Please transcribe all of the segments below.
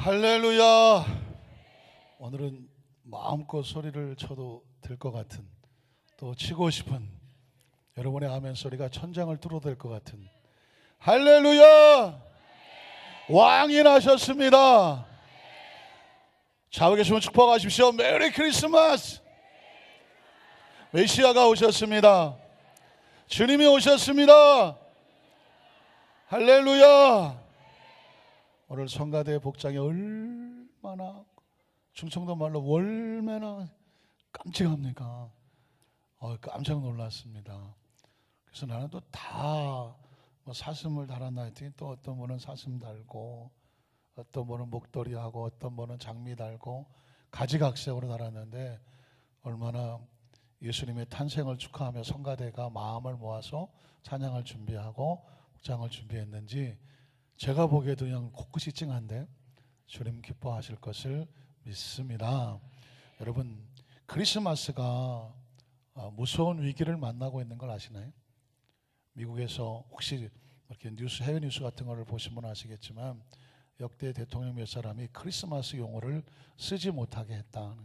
할렐루야. 오늘은 마음껏 소리를 쳐도 될 것 같은, 또 치고 싶은 여러분의 아멘 소리가 천장을 뚫어댈 것 같은, 할렐루야. 왕이 나셨습니다. 자고 계시면 축복하십시오. 메리 크리스마스. 메시아가 오셨습니다. 주님이 오셨습니다. 할렐루야. 오늘 성가대 복장이 얼마나, 충청도 말로 얼마나 깜찍합니까? 깜짝 놀랐습니다. 그래서 나는 또 다 사슴을 달았나 했더니 또 어떤 분은 사슴 달고, 어떤 분은 목도리 하고, 어떤 분은 장미 달고 가지각색으로 달았는데, 얼마나 예수님의 탄생을 축하하며 성가대가 마음을 모아서 찬양을 준비하고 복장을 준비했는지 제가 보기에도 그냥 코끝이 찡한데 주님 기뻐하실 것을 믿습니다. 여러분, 크리스마스가 무서운 위기를 만나고 있는 걸 아시나요? 미국에서 혹시 이렇게 뉴스, 해외 뉴스 같은 거를 보시면 아시겠지만 역대 대통령 몇 사람이 크리스마스 용어를 쓰지 못하게 했다.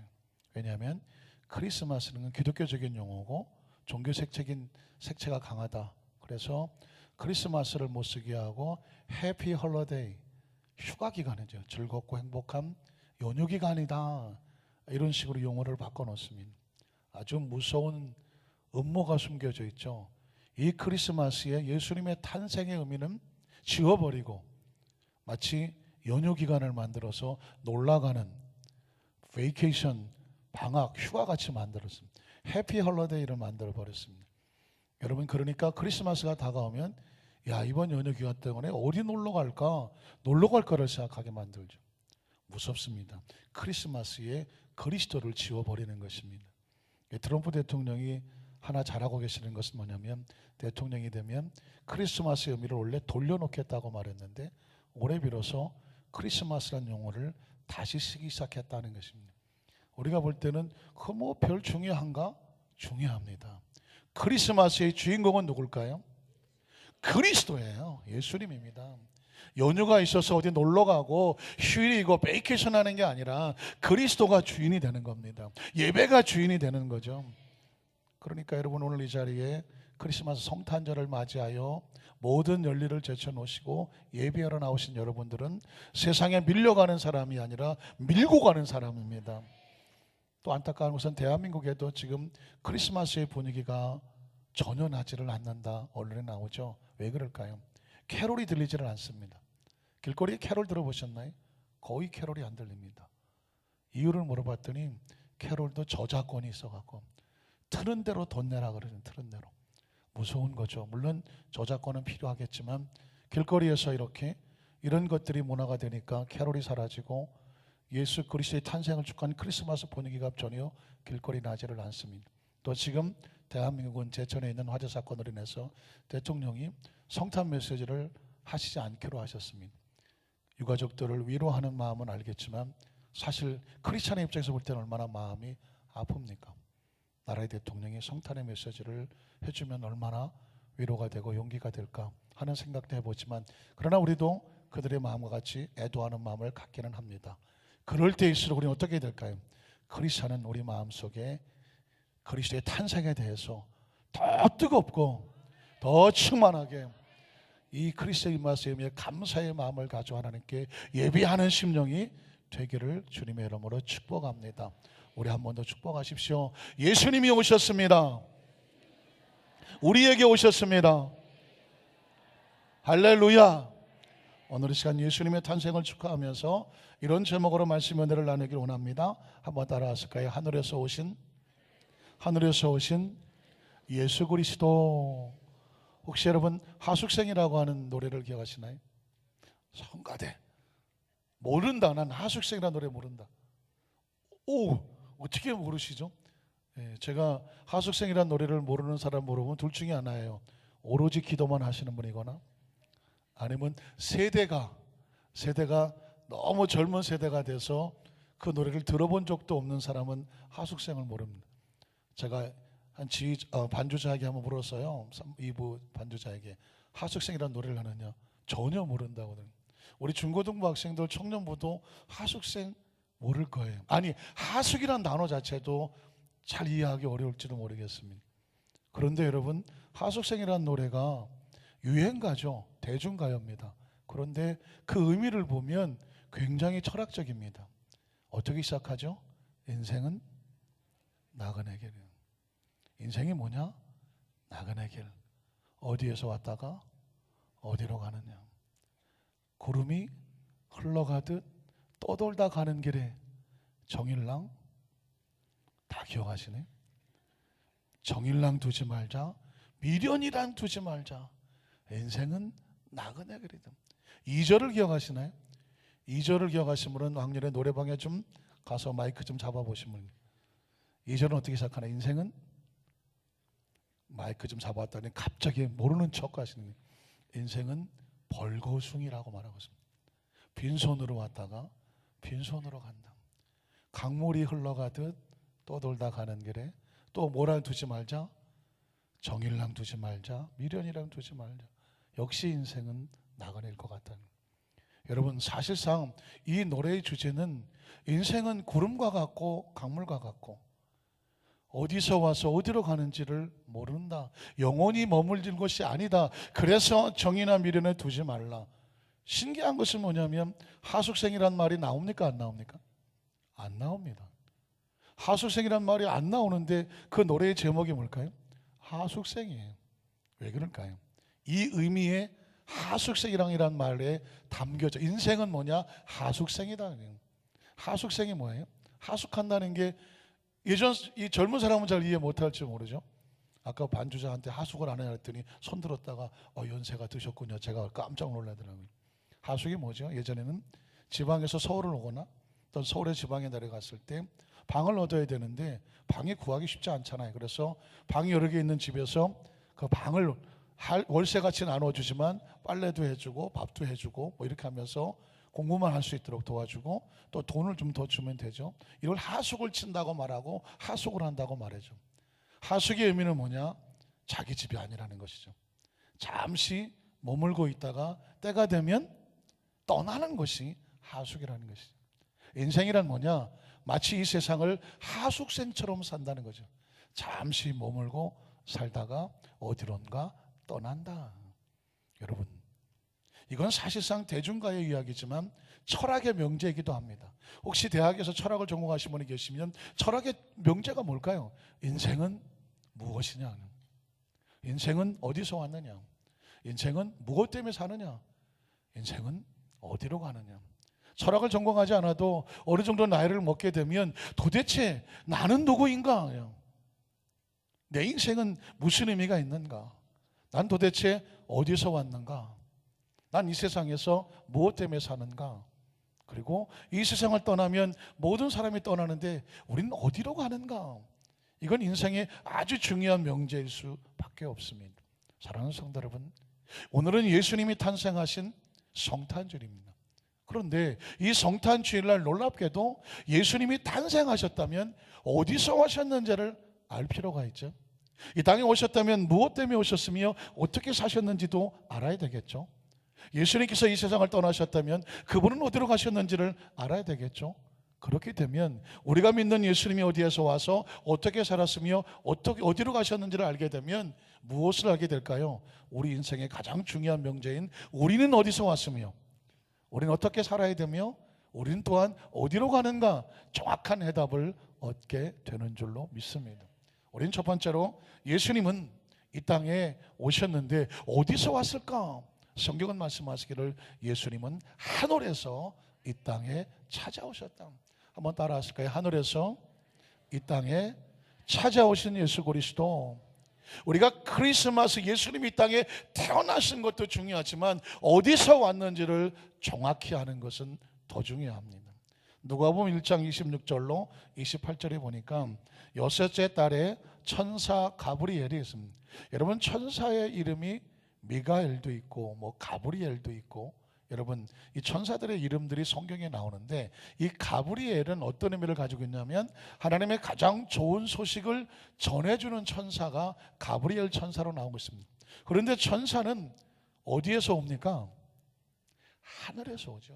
왜냐하면 크리스마스는 기독교적인 용어고 종교 색채가 강하다. 그래서 크리스마스를 못 쓰게 하고 해피 홀리데이, 휴가 기간이죠. 즐겁고 행복한 연휴 기간이다. 이런 식으로 용어를 바꿔놓습니다. 아주 무서운 음모가 숨겨져 있죠. 이 크리스마스에 예수님의 탄생의 의미는 지워버리고 마치 연휴 기간을 만들어서 놀러가는 베이케이션, 방학, 휴가같이 만들었습니다. 해피 홀리데이를 만들어버렸습니다. 여러분, 그러니까 크리스마스가 다가오면 야, 이번 연휴 기간 때문에 어디 놀러 갈까? 놀러 갈 거를 생각하게 만들죠. 무섭습니다. 크리스마스에 그리스도를 지워버리는 것입니다. 트럼프 대통령이 하나 잘하고 계시는 것은 뭐냐면, 대통령이 되면 크리스마스의 의미를 원래 돌려놓겠다고 말했는데 올해 비로소 크리스마스라는 용어를 다시 쓰기 시작했다는 것입니다. 우리가 볼 때는 그 뭐 별 중요한가? 중요합니다. 크리스마스의 주인공은 누굴까요? 그리스도예요. 예수님입니다. 연휴가 있어서 어디 놀러가고 휴일이고 베이케이션 하는 게 아니라 그리스도가 주인이 되는 겁니다. 예배가 주인이 되는 거죠. 그러니까 여러분, 오늘 이 자리에 크리스마스 성탄절을 맞이하여 모든 열리를 제쳐놓으시고 예배하러 나오신 여러분들은 세상에 밀려가는 사람이 아니라 밀고 가는 사람입니다. 또 안타까운 것은 대한민국에도 지금 크리스마스의 분위기가 전혀 나지를 않는다 언론에 나오죠. 왜 그럴까요? 캐롤이 들리지를 않습니다. 길거리에 캐롤 들어보셨나요? 거의 캐롤이 안 들립니다. 이유를 물어봤더니 캐롤도 저작권이 있어갖고 트는 대로 돈 내라 그러죠. 트는 대로. 무서운 거죠. 물론 저작권은 필요하겠지만 길거리에서 이런 것들이 문화가 되니까 캐롤이 사라지고 예수 그리스도의 탄생을 축하하는 크리스마스 분위기가 전혀 길거리 나지를 않습니다. 또 지금 대한민국은 제천에 있는 화재 사건으로 인해서 대통령이 성탄 메시지를 하시지 않기로 하셨습니다. 유가족들을 위로하는 마음은 알겠지만 사실 크리스찬의 입장에서 볼 때는 얼마나 마음이 아픕니까? 나라의 대통령이 성탄의 메시지를 해주면 얼마나 위로가 되고 용기가 될까 하는 생각도 해보지만, 그러나 우리도 그들의 마음과 같이 애도하는 마음을 갖기는 합니다. 그럴 때일수록 우리는 어떻게 될까요? 크리스찬은 우리 마음속에 그리스도의 탄생에 대해서 더 뜨겁고 더 충만하게 이 그리스도의 임하심에 의미에 감사의 마음을 가지고 하나님께 예배하는 심령이 되기를 주님의 이름으로 축복합니다. 우리 한 번 더 축복하십시오. 예수님이 오셨습니다. 우리에게 오셨습니다. 할렐루야. 오늘 이 시간 예수님의 탄생을 축하하면서 이런 제목으로 말씀 은혜를 나누기를 원합니다. 한번 따라하실까요? 하늘에서 오신 예수 그리스도. 혹시 여러분 하숙생이라고 하는 노래를 기억하시나요? 성가대. 모른다. 난 하숙생이라는 노래 모른다. 오, 어떻게 모르시죠? 제가 하숙생이라는 노래를 모르는 사람 물어보면 둘 중에 하나예요. 오로지 기도만 하시는 분이거나 아니면 세대가 너무 젊은 세대가 돼서 그 노래를 들어본 적도 없는 사람은 하숙생을 모릅니다. 제가 한 반주자에게 한번 물었어요. 2부 반주자에게 하숙생이라는 노래를 하느냐. 전혀 모른다거든요. 우리 중고등부 학생들, 청년부도 하숙생 모를 거예요. 아니, 하숙이란 단어 자체도 잘 이해하기 어려울지도 모르겠습니다. 그런데 여러분, 하숙생이라는 노래가 유행가죠. 대중가요입니다. 그런데 그 의미를 보면 굉장히 철학적입니다. 어떻게 시작하죠? 인생은 나그네 길. 인생이 뭐냐? 나그네 길. 어디에서 왔다가 어디로 가느냐. 구름이 흘러가듯 떠돌다 가는 길에 정일랑, 다 기억하시네. 정일랑 두지 말자, 미련이란 두지 말자, 인생은 나그네 길이다. 2절을 기억하시나요? 2절을 기억하시면 왕년에 노래방에 좀 가서 마이크 좀 잡아보시면 2절은 어떻게 시작하나? 인생은, 마이크 좀 잡아왔더니 갑자기 모르는 척 하시는, 인생은 벌거숭이라고 말하고 있습니다. 빈손으로 왔다가 빈손으로 간다. 강물이 흘러가듯 떠돌다 가는 길에 또 뭐라 두지 말자, 정일랑 두지 말자, 미련이랑 두지 말자. 역시 인생은 나그네일 것 같다는. 여러분, 사실상 이 노래의 주제는 인생은 구름과 같고 강물과 같고 어디서 와서 어디로 가는지를 모른다. 영원히 머물질 것이 아니다. 그래서 정이나 미련에 두지 말라. 신기한 것은 뭐냐면 하숙생이란 말이 나옵니까? 안 나옵니까? 안 나옵니다. 하숙생이란 말이 안 나오는데 그 노래의 제목이 뭘까요? 하숙생이에요. 왜 그럴까요? 이 의미에 하숙생이란 말에 담겨져. 인생은 뭐냐? 하숙생이다. 하숙생이 뭐예요? 하숙한다는 게 예전 이 젊은 사람은 잘 이해 못할지 모르죠. 아까 반주자한테 하숙을 안 했더니 손 들었다가 연세가 드셨군요. 제가 깜짝 놀라더라고요. 하숙이 뭐죠? 예전에는 지방에서 서울을 오거나 또 서울의 지방에 내려갔을 때 방을 얻어야 되는데 방이 구하기 쉽지 않잖아요. 그래서 방이 여러 개 있는 집에서 그 방을 월세같이 나눠주지만 빨래도 해주고 밥도 해주고 뭐 이렇게 하면서 공부만 할 수 있도록 도와주고 또 돈을 좀 더 주면 되죠. 이걸 하숙을 친다고 말하고 하숙을 한다고 말하죠. 하숙의 의미는 뭐냐? 자기 집이 아니라는 것이죠. 잠시 머물고 있다가 때가 되면 떠나는 것이 하숙이라는 것이죠. 인생이란 뭐냐? 마치 이 세상을 하숙생처럼 산다는 거죠. 잠시 머물고 살다가 어디론가 떠난다. 여러분, 이건 사실상 대중가의 이야기지만 철학의 명제이기도 합니다. 혹시 대학에서 철학을 전공하신 분이 계시면 철학의 명제가 뭘까요? 인생은 무엇이냐? 인생은 어디서 왔느냐? 인생은 무엇 때문에 사느냐? 인생은 어디로 가느냐? 철학을 전공하지 않아도 어느 정도 나이를 먹게 되면 도대체 나는 누구인가? 내 인생은 무슨 의미가 있는가? 난 도대체 어디서 왔는가? 난 이 세상에서 무엇 때문에 사는가? 그리고 이 세상을 떠나면 모든 사람이 떠나는데 우리는 어디로 가는가? 이건 인생의 아주 중요한 명제일 수밖에 없습니다. 사랑하는 성도 여러분, 오늘은 예수님이 탄생하신 성탄절입니다. 그런데 이 성탄주일날 놀랍게도 예수님이 탄생하셨다면 어디서 오셨는지를 알 필요가 있죠. 이 땅에 오셨다면 무엇 때문에 오셨으며 어떻게 사셨는지도 알아야 되겠죠. 예수님께서 이 세상을 떠나셨다면 그분은 어디로 가셨는지를 알아야 되겠죠. 그렇게 되면 우리가 믿는 예수님이 어디에서 와서 어떻게 살았으며 어디로 가셨는지를 알게 되면 무엇을 알게 될까요? 우리 인생의 가장 중요한 명제인 우리는 어디서 왔으며 우리는 어떻게 살아야 되며 우리는 또한 어디로 가는가 정확한 해답을 얻게 되는 줄로 믿습니다. 우리는 첫 번째로 예수님은 이 땅에 오셨는데 어디서 왔을까? 성경은 말씀하시기를 예수님은 하늘에서 이 땅에 찾아오셨다. 한번 따라 하실까요? 하늘에서 이 땅에 찾아오신 예수 그리스도. 우리가 크리스마스 예수님이 이 땅에 태어나신 것도 중요하지만 어디서 왔는지를 정확히 아는 것은 더 중요합니다. 누가복음 1장 26절로 28절에 보니까 여섯째 달에 천사 가브리엘이 있습니다. 여러분, 천사의 이름이 미가엘도 있고 뭐 가브리엘도 있고, 여러분 이 천사들의 이름들이 성경에 나오는데 이 가브리엘은 어떤 의미를 가지고 있냐면 하나님의 가장 좋은 소식을 전해주는 천사가 가브리엘 천사로 나오고 있습니다. 그런데 천사는 어디에서 옵니까? 하늘에서 오죠.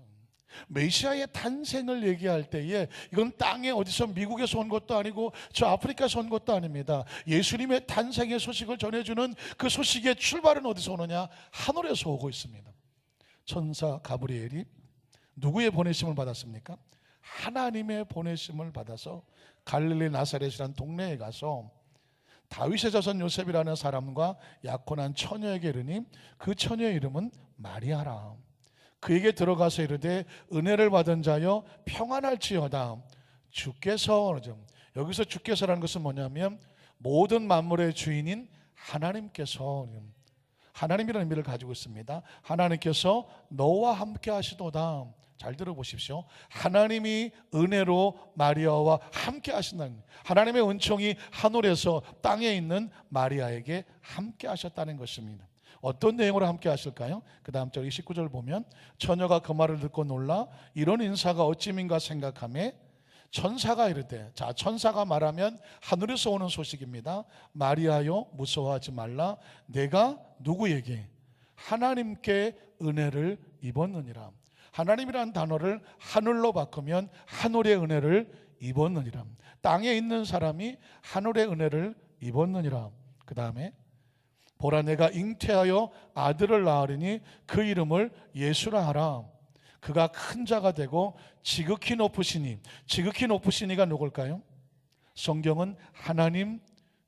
메시아의 탄생을 얘기할 때에 이건 땅에 어디서 미국에서 온 것도 아니고 저 아프리카에서 온 것도 아닙니다. 예수님의 탄생의 소식을 전해주는 그 소식의 출발은 어디서 오느냐? 하늘에서 오고 있습니다. 천사 가브리엘이 누구의 보내심을 받았습니까? 하나님의 보내심을 받아서 갈릴리 나사렛이라는 동네에 가서 다윗의 자손 요셉이라는 사람과 약혼한 처녀에게 이르니 그 처녀의 이름은 마리아라. 그에게 들어가서 이르되 은혜를 받은 자여 평안할지어다. 주께서, 여기서 주께서라는 것은 뭐냐면 모든 만물의 주인인 하나님께서, 하나님이라는 의미를 가지고 있습니다. 하나님께서 너와 함께 하시도다. 잘 들어보십시오. 하나님이 은혜로 마리아와 함께 하신다는, 하나님의 은총이 하늘에서 땅에 있는 마리아에게 함께 하셨다는 것입니다. 어떤 내용으로 함께 하실까요? 그 다음 절 29절 보면 처녀가 그 말을 듣고 놀라 이런 인사가 어찌민가 생각하며 천사가 이르되, 자, 천사가 말하면 하늘에서 오는 소식입니다. 마리아여 무서워하지 말라. 내가 누구에게? 하나님께 은혜를 입었느니라. 하나님이라는 단어를 하늘로 바꾸면 하늘의 은혜를 입었느니라. 땅에 있는 사람이 하늘의 은혜를 입었느니라. 그 다음에 보라 내가 잉태하여 아들을 낳으리니 그 이름을 예수라 하라. 그가 큰 자가 되고 지극히 높으시니, 지극히 높으시니가 누굴까요? 성경은 하나님,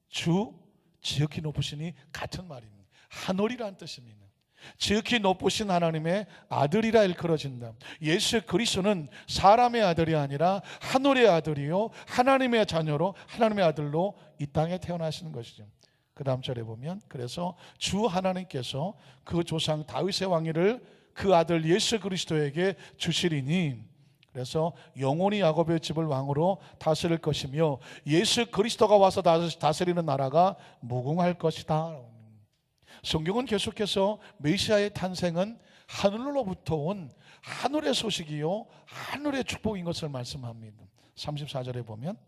주, 지극히 높으시니 같은 말입니다. 하늘이라는 뜻입니다. 지극히 높으신 하나님의 아들이라 일컬어진다. 예수 그리스도는 사람의 아들이 아니라 하늘의 아들이요 하나님의 자녀로, 하나님의 아들로 이 땅에 태어나시는 것이죠. 그 다음 절에 보면 그래서 주 하나님께서 그 조상 다윗의 왕위를 그 아들 예수 그리스도에게 주시리니, 그래서 영원히 야곱의 집을 왕으로 다스릴 것이며 예수 그리스도가 와서 다스리는 나라가 무궁할 것이다. 성경은 계속해서 메시아의 탄생은 하늘로부터 온 하늘의 소식이요 하늘의 축복인 것을 말씀합니다. 34절에 보면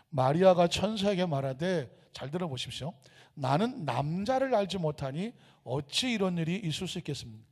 마리아가 천사에게 말하되, 잘 들어보십시오. 나는 남자를 알지 못하니 어찌 이런 일이 있을 수 있겠습니까?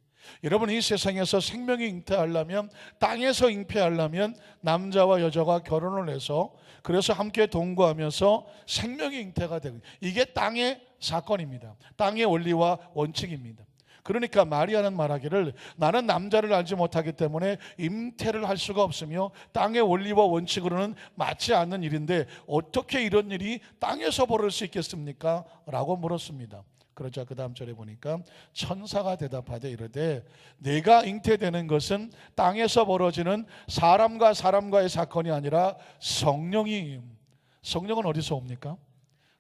여러분, 이 세상에서 생명이 잉태하려면, 땅에서 잉태하려면 남자와 여자가 결혼을 해서 그래서 함께 동거하면서 생명이 잉태가 되고, 이게 땅의 사건입니다. 땅의 원리와 원칙입니다. 그러니까 마리아는 말하기를 나는 남자를 알지 못하기 때문에 잉태를 할 수가 없으며 땅의 원리와 원칙으로는 맞지 않는 일인데 어떻게 이런 일이 땅에서 벌어질 수 있겠습니까? 라고 물었습니다. 그러자 그 다음 절에 보니까 천사가 대답하되 이르되 내가 잉태되는 것은 땅에서 벌어지는 사람과 사람과의 사건이 아니라 성령은 어디서 옵니까?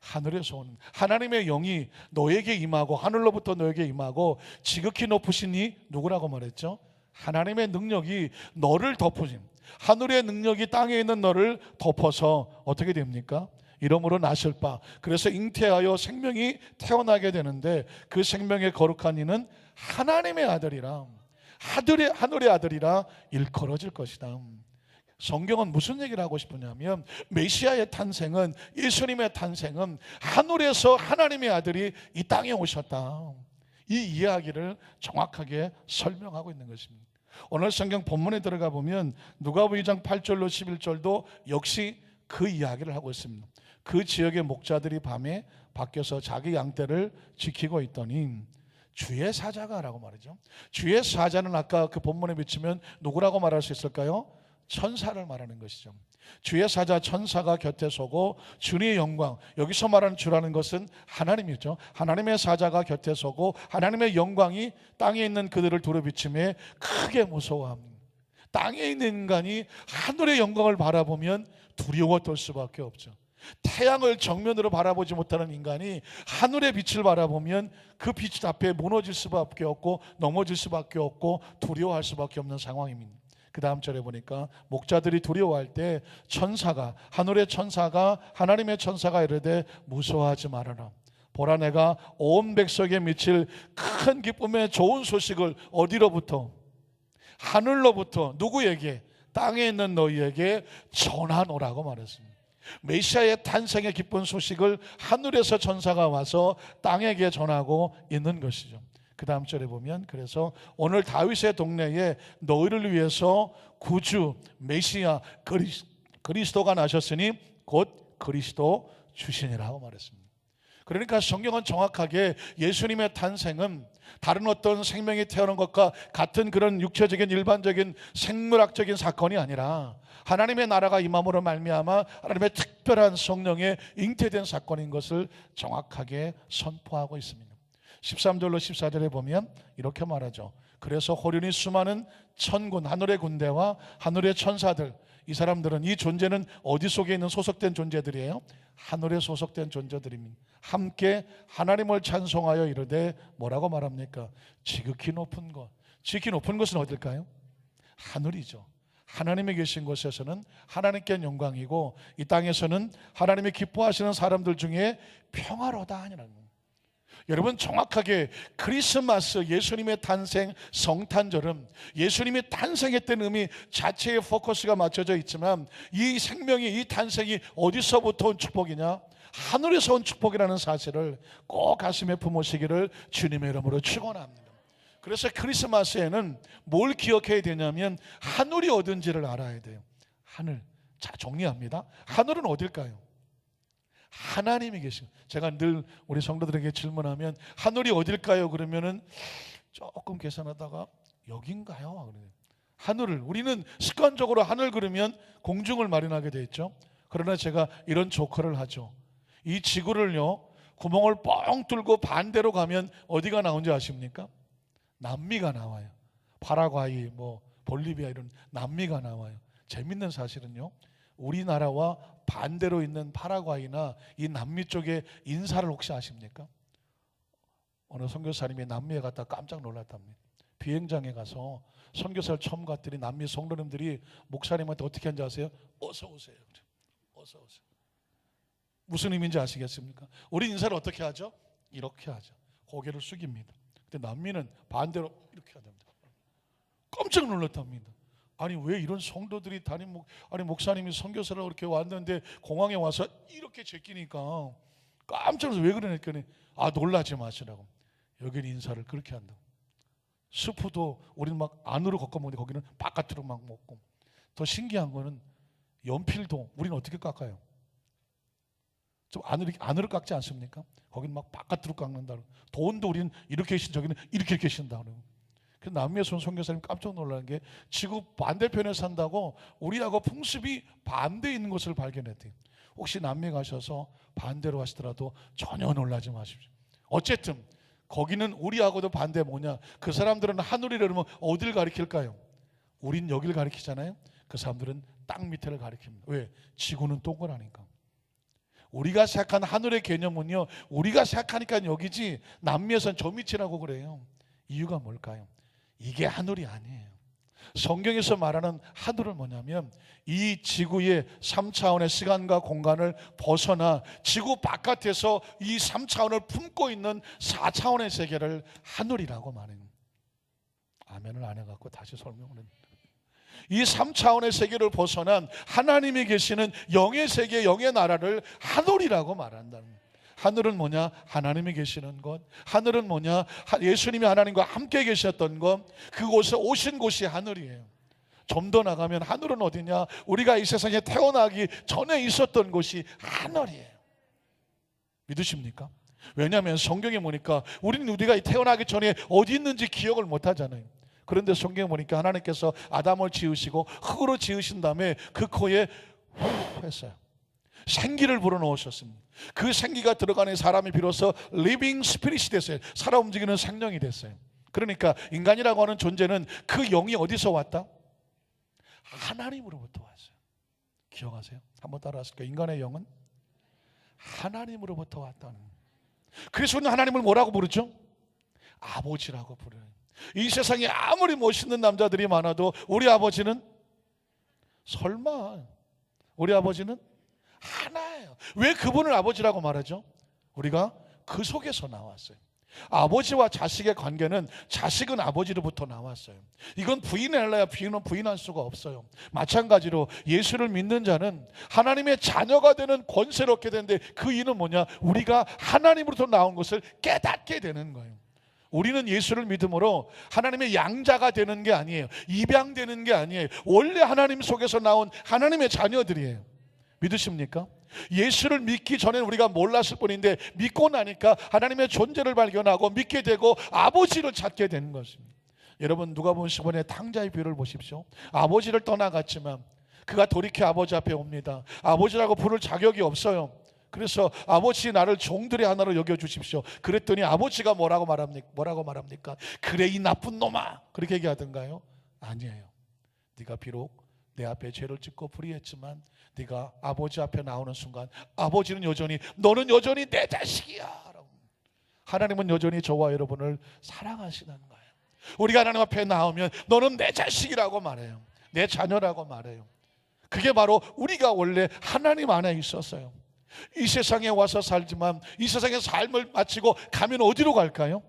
하늘에서 오는 하나님의 영이 너에게 임하고, 하늘로부터 너에게 임하고 지극히 높으시니 누구라고 말했죠? 하나님의 능력이 너를 덮으신, 하늘의 능력이 땅에 있는 너를 덮어서 어떻게 됩니까? 이러므로 나실 바, 그래서 잉태하여 생명이 태어나게 되는데 그 생명의 거룩한 이는 하나님의 아들이라, 하늘의 아들이라 일컬어질 것이다. 성경은 무슨 얘기를 하고 싶으냐면 메시아의 탄생은, 예수님의 탄생은 하늘에서 하나님의 아들이 이 땅에 오셨다, 이 이야기를 정확하게 설명하고 있는 것입니다. 오늘 성경 본문에 들어가 보면 누가복음 2장 8절로 11절도 역시 그 이야기를 하고 있습니다. 그 지역의 목자들이 밤에 밖에서 자기 양떼를 지키고 있더니 주의 사자가 라고 말이죠. 주의 사자는 아까 그 본문에 비추면 누구라고 말할 수 있을까요? 천사를 말하는 것이죠. 주의 사자 천사가 곁에 서고 주의 영광, 여기서 말하는 주라는 것은 하나님이죠. 하나님의 사자가 곁에 서고 하나님의 영광이 땅에 있는 그들을 두루비치며 크게 무서워합니다. 땅에 있는 인간이 하늘의 영광을 바라보면 두려워 떨 수밖에 없죠. 태양을 정면으로 바라보지 못하는 인간이 하늘의 빛을 바라보면 그 빛 앞에 무너질 수밖에 없고 넘어질 수밖에 없고 두려워할 수밖에 없는 상황입니다. 그 다음 절에 보니까 목자들이 두려워할 때 천사가, 하늘의 천사가, 하나님의 천사가 이르되 무서워하지 말아라. 보라 내가 온 백성에 미칠 큰 기쁨의 좋은 소식을 어디로부터? 하늘로부터 누구에게? 땅에 있는 너희에게 전하노라고 말했습니다. 메시아의 탄생의 기쁜 소식을 하늘에서 천사가 와서 땅에게 전하고 있는 것이죠. 그 그 다음 절에 보면 그래서 오늘 다윗의 동네에 너희를 위해서 구주 메시아 그리스도가 나셨으니 곧 그리스도 주시니라고 말했습니다. 그러니까 성경은 정확하게 예수님의 탄생은 다른 어떤 생명이 태어난 것과 같은 그런 육체적인 일반적인 생물학적인 사건이 아니라 하나님의 나라가 임함으로 말미암아 하나님의 특별한 성령에 잉태된 사건인 것을 정확하게 선포하고 있습니다. 13절로 14절에 보면 이렇게 말하죠. 그래서 호련히 수많은 천군, 하늘의 군대와 하늘의 천사들, 이 사람들은, 이 존재는 어디 속에 있는 소속된 존재들이에요? 하늘에 소속된 존재들입니다. 함께 하나님을 찬송하여 이르되 뭐라고 말합니까? 지극히 높은 것. 지극히 높은 것은 어딜까요? 하늘이죠. 하나님이 계신 곳에서는 하나님께 영광이고, 이 땅에서는 하나님이 기뻐하시는 사람들 중에 평화로다 하니라는 거예요. 여러분, 정확하게 크리스마스, 예수님의 탄생 성탄절은 예수님이 탄생했던 의미 자체의 포커스가 맞춰져 있지만, 이 생명이, 이 탄생이 어디서부터 온 축복이냐? 하늘에서 온 축복이라는 사실을 꼭 가슴에 품으시기를 주님의 이름으로 축원합니다. 그래서 크리스마스에는 뭘 기억해야 되냐면 하늘이 어딘지를 알아야 돼요. 하늘. 자, 정리합니다. 하늘은 어딜까요? 하나님이 계신. 제가 늘 우리 성도들에게 질문하면 하늘이 어딜까요? 그러면은 조금 계산하다가 여긴가요? 하늘을, 우리는 습관적으로 하늘 그러면 공중을 마련하게 돼 있죠. 그러나 제가 이런 조커를 하죠. 이 지구를요, 구멍을 뻥 뚫고 반대로 가면 어디가 나온지 아십니까? 남미가 나와요. 파라과이, 볼리비아 이런 남미가 나와요. 재밌는 사실은요, 우리나라와 반대로 있는 파라과이나 이 남미 쪽에 인사를 혹시 아십니까? 어느 선교사님이 남미에 갔다 깜짝 놀랐답니다. 비행장에 가서 선교사를 처음 갔더니 남미 성도님들이 목사님한테 어떻게 하는지 아세요? 어서 오세요. 어서 오세요. 무슨 의미인지 아시겠습니까? 우리 인사를 어떻게 하죠? 이렇게 하죠. 고개를 숙입니다. 근데 남미는 반대로 이렇게 합니다. 깜짝 놀랐답니다. 아니, 왜 이런 성도들이 목사님이 선교사를 이렇게 왔는데 공항에 와서 이렇게 제끼니까 깜짝 놀라서 왜 그러니까 놀라지 마시라고. 여기는 인사를 그렇게 한다고. 스프도 우리는 막 안으로 꺾어 먹는데 거기는 바깥으로 막 먹고. 더 신기한 거는 연필도 우리는 어떻게 깎아요? 좀 안으로 깎지 않습니까? 거기는 막 바깥으로 깎는다. 돈도 우리는 이렇게 신, 저기는 이렇게 신다. 그 남미에서 온 선교사님 깜짝 놀라는 게 지구 반대편에 산다고 우리하고 풍습이 반대에 있는 것을 발견했대요. 혹시 남미 가셔서 반대로 하시더라도 전혀 놀라지 마십시오. 어쨌든 거기는 우리하고도 반대 뭐냐? 그 사람들은 하늘이라 그러면 어디를 가리킬까요? 우린 여기를 가리키잖아요. 그 사람들은 땅 밑에를 가리킵니다. 왜? 지구는 동그라니까. 우리가 생각한 하늘의 개념은요, 우리가 생각하니까 여기지 남미에서는 저 밑이라고 그래요. 이유가 뭘까요? 이게 하늘이 아니에요. 성경에서 말하는 하늘은 뭐냐면 이 지구의 3차원의 시간과 공간을 벗어나 지구 바깥에서 이 3차원을 품고 있는 4차원의 세계를 하늘이라고 말해요. 아멘을 안 해갖고 다시 설명을 합니다. 이 3차원의 세계를 벗어난 하나님이 계시는 영의 세계, 영의 나라를 하늘이라고 말한다는 거예요. 하늘은 뭐냐? 하나님이 계시는 것. 하늘은 뭐냐? 예수님이 하나님과 함께 계셨던 것. 그곳에 오신 곳이 하늘이에요. 좀 더 나가면 하늘은 어디냐? 우리가 이 세상에 태어나기 전에 있었던 곳이 하늘이에요. 믿으십니까? 왜냐하면 성경에 보니까 우리가 태어나기 전에 어디 있는지 기억을 못 하잖아요. 그런데 성경에 보니까 하나님께서 아담을 지으시고 흙으로 지으신 다음에 그 코에 후 했어요. 생기를 불어넣으셨습니다. 그 생기가 들어가는 사람이 비로소 리빙 스피릿이 됐어요. 살아 움직이는 생명이 됐어요. 그러니까 인간이라고 하는 존재는 그 영이 어디서 왔다? 하나님으로부터 왔어요. 기억하세요? 한번 따라하실까요? 인간의 영은 하나님으로부터 왔다는. 그래서 우리는 하나님을 뭐라고 부르죠? 아버지라고 부르요. 이 세상에 아무리 멋있는 남자들이 많아도 우리 아버지는 설마, 우리 아버지는 하나예요. 왜 그분을 아버지라고 말하죠? 우리가 그 속에서 나왔어요. 아버지와 자식의 관계는 자식은 아버지로부터 나왔어요. 이건 부인할래야 부인할 수가 없어요. 마찬가지로 예수를 믿는 자는 하나님의 자녀가 되는 권세를 얻게 되는데 그 이유는 뭐냐? 우리가 하나님으로부터 나온 것을 깨닫게 되는 거예요. 우리는 예수를 믿음으로 하나님의 양자가 되는 게 아니에요. 입양되는 게 아니에요. 원래 하나님 속에서 나온 하나님의 자녀들이에요. 믿으십니까? 예수를 믿기 전에는 우리가 몰랐을 뿐인데 믿고 나니까 하나님의 존재를 발견하고 믿게 되고 아버지를 찾게 되는 것입니다. 여러분, 누가복음 15장의 탕자의 비유를 보십시오. 아버지를 떠나갔지만 그가 돌이켜 아버지 앞에 옵니다. 아버지라고 부를 자격이 없어요. 그래서 아버지, 나를 종들의 하나로 여겨주십시오. 그랬더니 아버지가 뭐라고 말합니까? 그래, 이 나쁜 놈아, 그렇게 얘기하던가요? 아니에요. 네가 비록 내 앞에 죄를 짓고 불의했지만 네가 아버지 앞에 나오는 순간 아버지는 여전히, 너는 여전히 내 자식이야. 하나님은 여전히 저와 여러분을 사랑하시는 거예요. 우리가 하나님 앞에 나오면 너는 내 자식이라고 말해요. 내 자녀라고 말해요. 그게 바로 우리가 원래 하나님 안에 있었어요. 이 세상에 와서 살지만 이 세상의 삶을 마치고 가면 어디로 갈까요?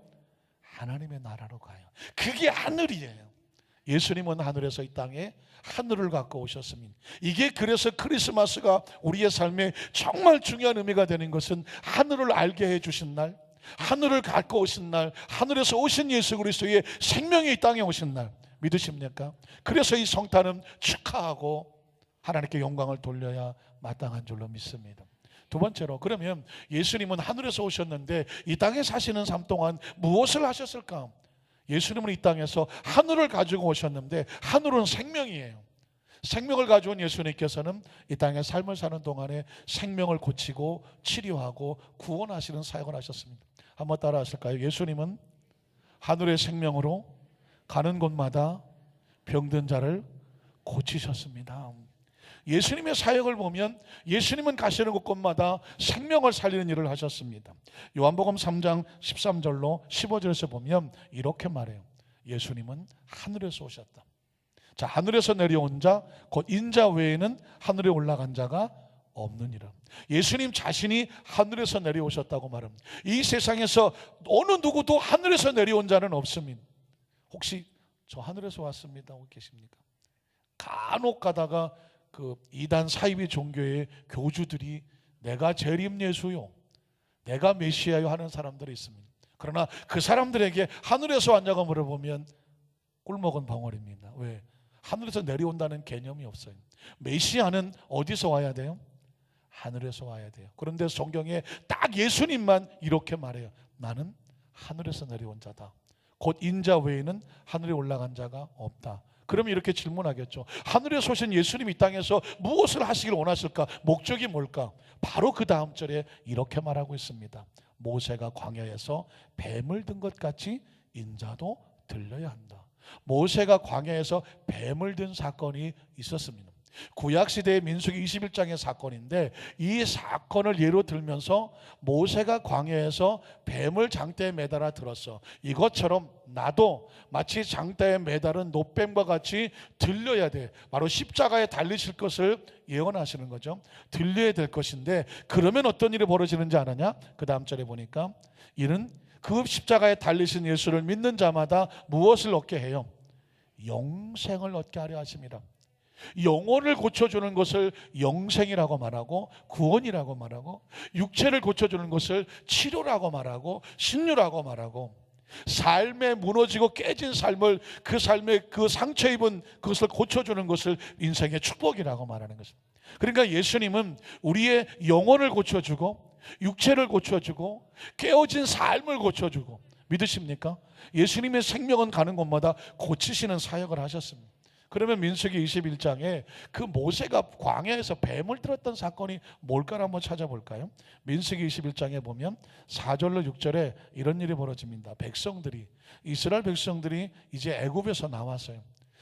하나님의 나라로 가요. 그게 하늘이에요. 예수님은 하늘에서 이 땅에 하늘을 갖고 오셨습니다. 이게 그래서 크리스마스가 우리의 삶에 정말 중요한 의미가 되는 것은 하늘을 알게 해주신 날, 하늘을 갖고 오신 날, 하늘에서 오신 예수 그리스도의 생명이 이 땅에 오신 날, 믿으십니까? 그래서 이 성탄은 축하하고 하나님께 영광을 돌려야 마땅한 줄로 믿습니다. 두 번째로, 그러면 예수님은 하늘에서 오셨는데 이 땅에 사시는 삶 동안 무엇을 하셨을까? 예수님은 이 땅에서 하늘을 가지고 오셨는데 하늘은 생명이에요. 생명을 가져온 예수님께서는 이 땅에 삶을 사는 동안에 생명을 고치고 치료하고 구원하시는 사역을 하셨습니다. 한번 따라 하실까요? 예수님은 하늘의 생명으로 가는 곳마다 병든 자를 고치셨습니다. 예수님의 사역을 보면 예수님은 가시는 곳곳마다 생명을 살리는 일을 하셨습니다. 요한복음 3장 13절로 15절에서 보면 이렇게 말해요. 예수님은 하늘에서 오셨다. 자, 하늘에서 내려온 자, 곧 인자 외에는 하늘에 올라간 자가 없느니라. 예수님 자신이 하늘에서 내려오셨다고 말합니다. 이 세상에서 어느 누구도 하늘에서 내려온 자는 없습니다. 혹시 저 하늘에서 왔습니다 하고 계십니까? 간혹 가다가 그 이단 사이비 종교의 교주들이 내가 재림 예수요, 내가 메시아요 하는 사람들이 있습니다. 그러나 그 사람들에게 하늘에서 왔냐고 물어보면 꿀먹은 벙어리입니다. 왜? 하늘에서 내려온다는 개념이 없어요. 메시아는 어디서 와야 돼요? 하늘에서 와야 돼요. 그런데 성경에 딱 예수님만 이렇게 말해요. 나는 하늘에서 내려온 자다. 곧 인자 외에는 하늘에 올라간 자가 없다. 그러면 이렇게 질문하겠죠. 하늘에서 오신 예수님 이 땅에서 무엇을 하시길 원하실까? 목적이 뭘까? 바로 그 다음 절에 이렇게 말하고 있습니다. 모세가 광야에서 뱀을 든 것 같이 인자도 들려야 한다. 모세가 광야에서 뱀을 든 사건이 있었습니다. 구약시대의 민수기 21장의 사건인데 이 사건을 예로 들면서 모세가 광야에서 뱀을 장대에 매달아 들었어. 이것처럼 나도 마치 장대에 매달은 노뱀과 같이 들려야 돼. 바로 십자가에 달리실 것을 예언하시는 거죠. 들려야 될 것인데 그러면 어떤 일이 벌어지는지 아느냐? 그 다음 절에 보니까 이는 그 십자가에 달리신 예수를 믿는 자마다 무엇을 얻게 해요? 영생을 얻게 하려 하십니다. 영혼을 고쳐주는 것을 영생이라고 말하고 구원이라고 말하고 육체를 고쳐주는 것을 치료라고 말하고 신유라고 말하고 삶에 무너지고 깨진 삶을 그 삶에 그 상처 입은 그것을 고쳐주는 것을 인생의 축복이라고 말하는 것입니다. 그러니까 예수님은 우리의 영혼을 고쳐주고 육체를 고쳐주고 깨어진 삶을 고쳐주고 믿으십니까? 예수님의 생명은 가는 곳마다 고치시는 사역을 하셨습니다. 그러면 민수기 21장에 그 모세가 광야에서 뱀을 들었던 사건이 뭘까를 한번 찾아볼까요? 민수기 21장에 보면 4절로 6절에 이런 일이 벌어집니다. 이스라엘 백성들이 이제 애굽에서 나왔어요.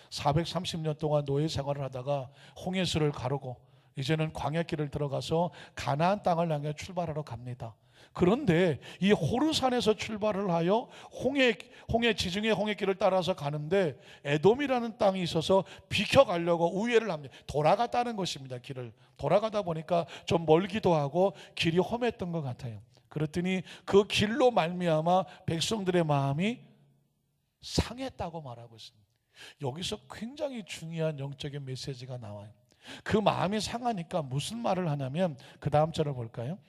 430년 동안 노예 생활을 하다가 홍해수를 가르고 이제는 광야길을 들어가서 가나안 땅을 향해 출발하러 갑니다. 그런데 이 호르산에서 출발을 하여 홍해 지중해 홍해길을 따라서 가는데 에돔이라는 땅이 있어서 비켜가려고 우회를 합니다. 돌아갔다는 것입니다. 길을 돌아가다 보니까 좀 멀기도 하고 길이 험했던 것 같아요. 그랬더니 그 길로 말미암아 백성들의 마음이 상했다고 말하고 있습니다. 여기서 굉장히 중요한 영적인 메시지가 나와요. 그 마음이 상하니까 무슨 말을 하냐면 그 다음 절을 볼까요?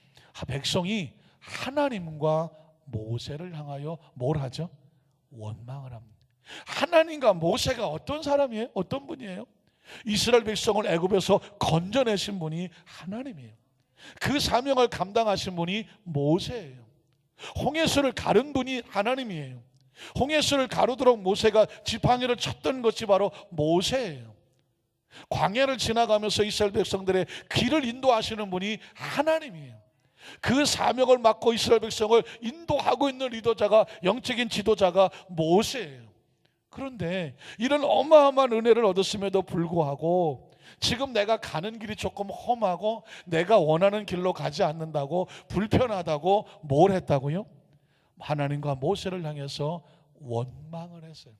백성이 하나님과 모세를 향하여 뭘 하죠? 원망을 합니다. 하나님과 모세가 어떤 사람이에요? 어떤 분이에요? 이스라엘 백성을 애굽에서 건져내신 분이 하나님이에요. 그 사명을 감당하신 분이 모세예요. 홍해수를 가른 분이 하나님이에요. 홍해수를 가르도록 모세가 지팡이를 쳤던 것이 바로 모세예요. 광야를 지나가면서 이스라엘 백성들의 길을 인도하시는 분이 하나님이에요. 그 사명을 맡고 이스라엘 백성을 인도하고 있는 리더자가, 영적인 지도자가 모세예요. 그런데 이런 어마어마한 은혜를 얻었음에도 불구하고 지금 내가 가는 길이 조금 험하고 내가 원하는 길로 가지 않는다고, 불편하다고 뭘 했다고요? 하나님과 모세를 향해서 원망을 했어요.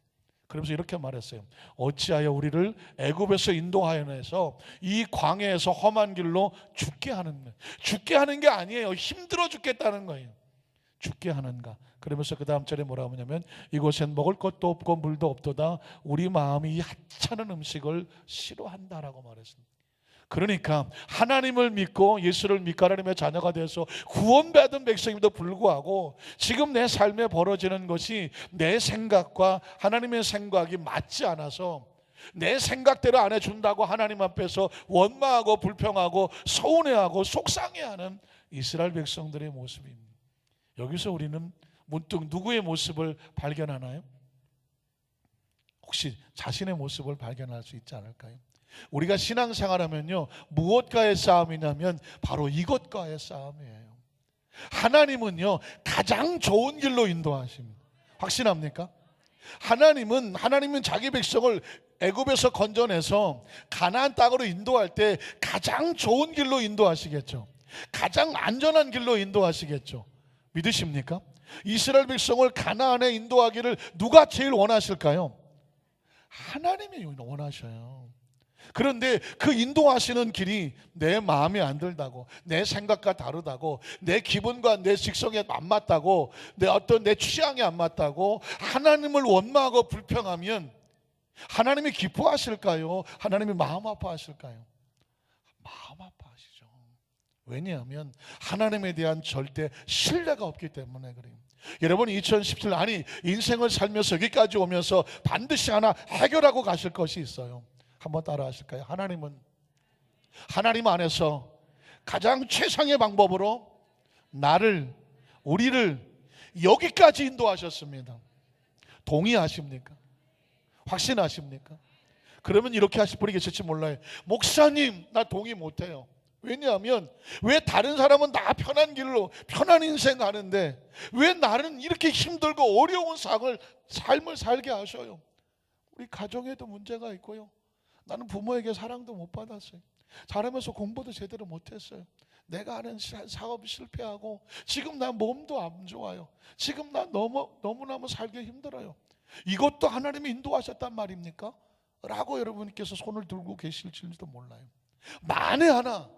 그러면서 이렇게 말했어요. 어찌하여 우리를 애굽에서 인도하여내서 이 광야에서 험한 길로 죽게 하는 거예요. 죽게 하는 게 아니에요. 힘들어 죽겠다는 거예요. 죽게 하는가. 그러면서 그 다음 절에 뭐라고 하냐면 이곳엔 먹을 것도 없고 물도 없도다. 우리 마음이 이 하찮은 음식을 싫어한다라고 말했습니다. 그러니까 하나님을 믿고 예수를 믿고 하나님의 자녀가 되어서 구원받은 백성임에도 불구하고 지금 내 삶에 벌어지는 것이 내 생각과 하나님의 생각이 맞지 않아서 내 생각대로 안 해준다고 하나님 앞에서 원망하고 불평하고 서운해하고 속상해하는 이스라엘 백성들의 모습입니다. 여기서 우리는 문득 누구의 모습을 발견하나요? 혹시 자신의 모습을 발견할 수 있지 않을까요? 우리가 신앙생활하면요, 무엇과의 싸움이냐면 바로 이것과의 싸움이에요. 하나님은요 가장 좋은 길로 인도하십니다. 확신합니까? 하나님은 자기 백성을 애굽에서 건져내서 가나안 땅으로 인도할 때 가장 좋은 길로 인도하시겠죠. 가장 안전한 길로 인도하시겠죠. 믿으십니까? 이스라엘 백성을 가나안에 인도하기를 누가 제일 원하실까요? 하나님이 원하셔요. 그런데 그 인도하시는 길이 내 마음에 안 들다고, 내 생각과 다르다고, 내 기분과 내 직성에 안 맞다고, 내 취향에 안 맞다고 하나님을 원망하고 불평하면 하나님이 기뻐하실까요? 하나님이 마음 아파하실까요? 마음 아파하시죠. 왜냐하면 하나님에 대한 절대 신뢰가 없기 때문에 그래요. 여러분 2017년 아니 인생을 살면서 여기까지 오면서 반드시 하나 해결하고 가실 것이 있어요. 한번 따라 하실까요? 하나님 안에서 가장 최상의 방법으로 우리를 여기까지 인도하셨습니다. 동의하십니까? 확신하십니까? 그러면 이렇게 하실 분이 계실지 몰라요. 목사님, 나 동의 못해요. 왜냐하면 왜 다른 사람은 다 편한 길로 편한 인생 가는데 왜 나는 이렇게 힘들고 어려운 삶을 살게 하셔요? 우리 가정에도 문제가 있고요. 나는 부모에게 사랑도 못 받았어요. 자라면서 공부도 제대로 못했어요. 내가 하는 사업이 실패하고 지금 나 몸도 안 좋아요. 지금 나 너무너무 살기 힘들어요. 이것도 하나님이 인도하셨단 말입니까? 라고 여러분께서 손을 들고 계실지도 몰라요. 만에 하나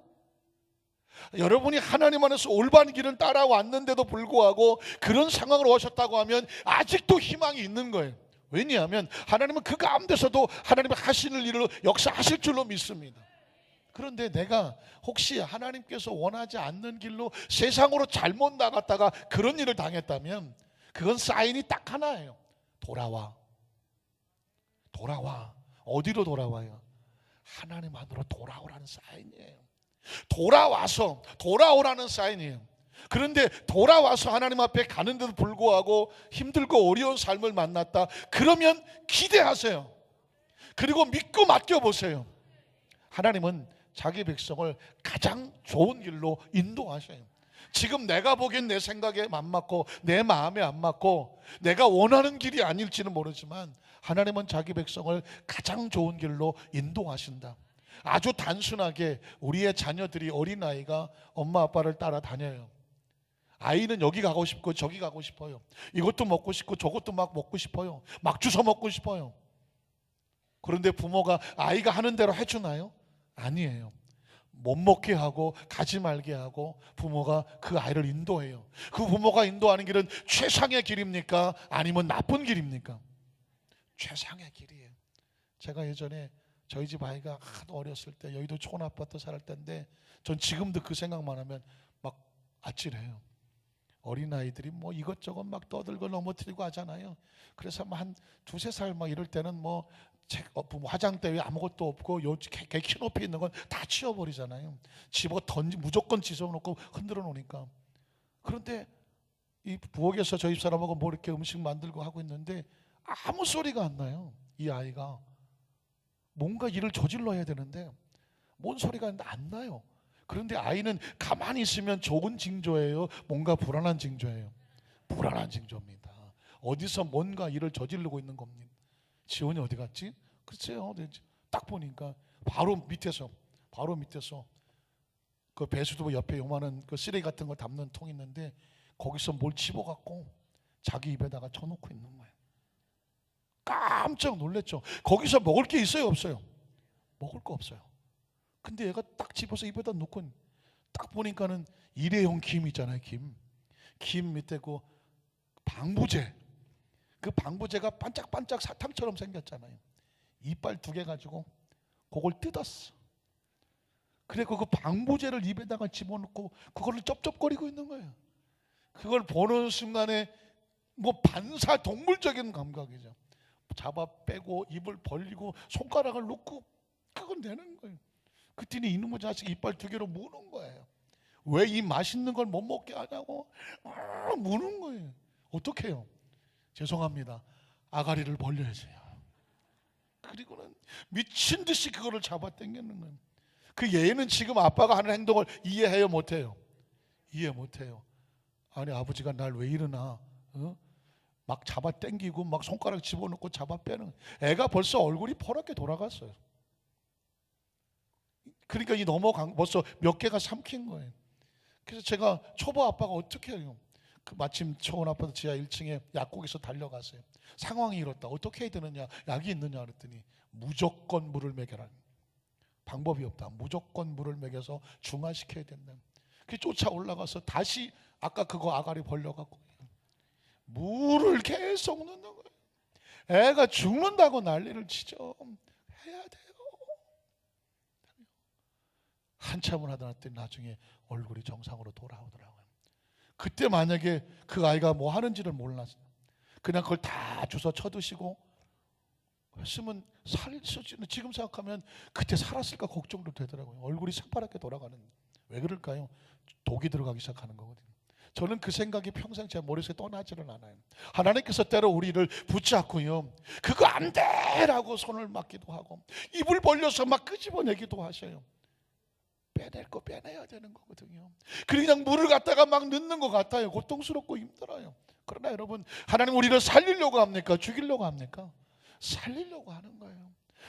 여러분이 하나님 안에서 올바른 길을 따라왔는데도 불구하고 그런 상황으로 오셨다고 하면 아직도 희망이 있는 거예요. 왜냐하면 하나님은 그 가운데서도 하나님이 하시는 일을 역사하실 줄로 믿습니다. 그런데 내가 혹시 하나님께서 원하지 않는 길로 세상으로 잘못 나갔다가 그런 일을 당했다면 그건 사인이 딱 하나예요. 돌아와. 어디로 돌아와요? 하나님 안으로 돌아오라는 사인이에요. 돌아오라는 사인이에요. 그런데 돌아와서 하나님 앞에 가는데도 불구하고 힘들고 어려운 삶을 만났다. 그러면 기대하세요. 그리고 믿고 맡겨보세요. 하나님은 자기 백성을 가장 좋은 길로 인도하셔요. 지금 내가 보기엔 내 생각에 안 맞고 내 마음에 안 맞고 내가 원하는 길이 아닐지는 모르지만 하나님은 자기 백성을 가장 좋은 길로 인도하신다. 아주 단순하게 우리의 자녀들이 어린아이가 엄마 아빠를 따라다녀요. 아이는 여기 가고 싶고 저기 가고 싶어요. 이것도 먹고 싶고 저것도 막 먹고 싶어요. 막 주워 먹고 싶어요. 그런데 부모가 아이가 하는 대로 해주나요? 아니에요. 못 먹게 하고 가지 말게 하고 부모가 그 아이를 인도해요. 그 부모가 인도하는 길은 최상의 길입니까? 아니면 나쁜 길입니까? 최상의 길이에요. 제가 예전에 저희 집 아이가 하도 어렸을 때 여의도 촌아파트 살 때인데 전 지금도 그 생각만 하면 막 아찔해요. 어린아이들이 뭐 이것저것 막 떠들고 넘어뜨리고 하잖아요. 그래서 한 두세 살 막 이럴 때는 뭐 화장대 위에 아무것도 없고 요 키 높이 있는 건 다 치워버리잖아요. 집어 무조건 찢어놓고 흔들어 놓으니까. 그런데 이 부엌에서 저희 집사람하고 뭐 이렇게 음식 만들고 하고 있는데 아무 소리가 안 나요. 이 아이가 뭔가 일을 저질러야 되는데 뭔 소리가 안 나요. 그런데 아이는 가만히 있으면 좋은 징조예요, 뭔가 불안한 징조예요? 불안한 징조입니다. 어디서 뭔가 일을 저지르고 있는 겁니다. 지원이 어디 갔지? 글쎄요, 딱 보니까 바로 밑에서 그 배수도 옆에 요만한 그 쓰레기 같은 거 담는 통 있는데 거기서 뭘 집어갖고 자기 입에다가 쳐놓고 있는 거예요. 깜짝 놀랐죠. 거기서 먹을 게 있어요, 없어요? 먹을 거 없어요. 근데 얘가 딱 집어서 입에다 놓고 딱 보니까는 일회용 김 있잖아요. 김 밑에 그 방부제, 그 방부제가 반짝반짝 사탕처럼 생겼잖아요. 이빨 2개 가지고 그걸 뜯었어. 그리고 그 방부제를 입에다가 집어넣고 그거를 쩝쩝거리고 있는 거예요. 그걸 보는 순간에 뭐 반사 동물적인 감각이죠. 잡아 빼고 입을 벌리고 손가락을 놓고 그걸 내는 거예요. 그랬더니 이놈의 자식 이빨 2개로 무는 거예요. 왜 이 맛있는 걸 못 먹게 하냐고 무는 거예요. 어떻게 해요? 죄송합니다. 아가리를 벌려야지. 그리고는 미친 듯이 그거를 잡아 당기는 거예요. 그 얘는 지금 아빠가 하는 행동을 이해해요, 못해요? 이해 못해요. 아니 아버지가 날 왜 이러나, 막 잡아 당기고 막 손가락 집어넣고 잡아 빼는, 애가 벌써 얼굴이 퍼렇게 돌아갔어요. 그러니까 이 넘어간 벌써 몇 개가 삼킨 거예요. 그래서 제가 초보 아빠가 어떻게 해요? 그 마침 초원 아파트 지하 1층에 약국에서 달려갔어요. 상황이 이렇다. 어떻게 해야 되느냐? 약이 있느냐 그랬더니 무조건 물을 먹여라. 방법이 없다. 무조건 물을 먹여서 중화시켜야 된다. 그 쫓아 올라가서 다시 아까 그거 아가리 벌려갖고 물을 계속 넣는 거예요. 애가 죽는다고 난리를 치죠. 해야 돼요. 한참을 하다 놨더니 나중에 얼굴이 정상으로 돌아오더라고요. 그때 만약에 그 아이가 뭐 하는지를 몰랐어요. 그냥 그걸 다 주워 쳐드시고 했으면 살수있는, 지금 생각하면 그때 살았을까 걱정도 되더라고요. 얼굴이 새파랗게 돌아가는. 왜 그럴까요? 독이 들어가기 시작하는 거거든요. 저는 그 생각이 평생 제 머릿속에 떠나지는 않아요. 하나님께서 때로 우리를 붙잡고요, 그거 안 돼라고 손을 막기도 하고 입을 벌려서 막 끄집어내기도 하셔요. 빼낼 거 빼내야 되는 거거든요. 그냥 물을 갖다가 막 넣는 것 같아요. 고통스럽고 힘들어요. 그러나 여러분, 하나님 우리를 살리려고 합니까? 죽이려고 합니까? 살리려고 하는 거예요.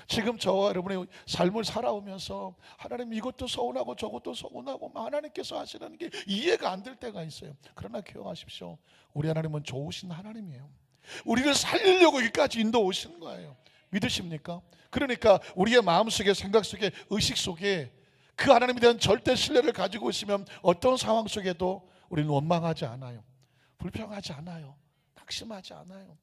지금 저와 여러분의 삶을 살아오면서 하나님 이것도 서운하고 저것도 서운하고 하나님께서 하시는 게 이해가 안 될 때가 있어요. 그러나 기억하십시오. 우리 하나님은 좋으신 하나님이에요. 우리를 살리려고 여기까지 인도 오신 거예요. 믿으십니까? 그러니까 우리의 마음속에, 생각 속에, 의식 속에 그 하나님에 대한 절대 신뢰를 가지고 있으면 어떤 상황 속에도 우리는 원망하지 않아요. 불평하지 않아요. 낙심하지 않아요.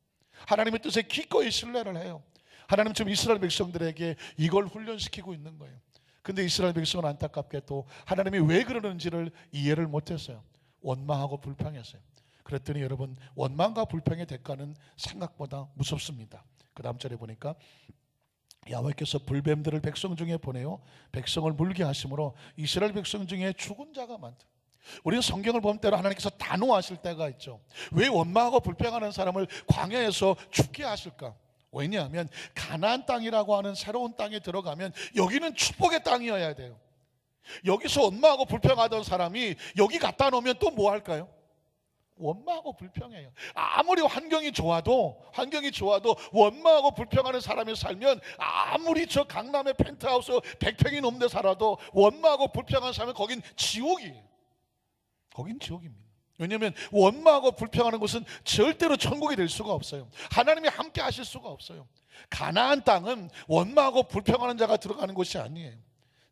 하나님의 뜻에 기꺼이 신뢰를 해요. 하나님 지금 이스라엘 백성들에게 이걸 훈련시키고 있는 거예요. 근데 이스라엘 백성은 안타깝게도 하나님이 왜 그러는지를 이해를 못했어요. 원망하고 불평했어요. 그랬더니 여러분, 원망과 불평의 대가는 생각보다 무섭습니다. 그 다음 절에 보니까 야훼께서 불뱀들을 백성 중에 보내요 백성을 물게 하심으로 이스라엘 백성 중에 죽은 자가 많다. 우리는 성경을 보면 때로 하나님께서 단호하실 때가 있죠. 왜 원망하고 불평하는 사람을 광야에서 죽게 하실까? 왜냐하면 가나안 땅이라고 하는 새로운 땅에 들어가면 여기는 축복의 땅이어야 돼요. 여기서 원망하고 불평하던 사람이 여기 갖다 놓으면 또 뭐 할까요? 원망하고 불평해요. 아무리 환경이 좋아도 원망하고 불평하는 사람이 살면, 아무리 저 강남의 펜트하우스 100평이 넘는 데 살아도 원망하고 불평하는 사람은 거긴 지옥이에요. 거긴 지옥입니다. 왜냐하면 원망하고 불평하는 것은 절대로 천국이 될 수가 없어요. 하나님이 함께 하실 수가 없어요. 가나안 땅은 원망하고 불평하는 자가 들어가는 곳이 아니에요.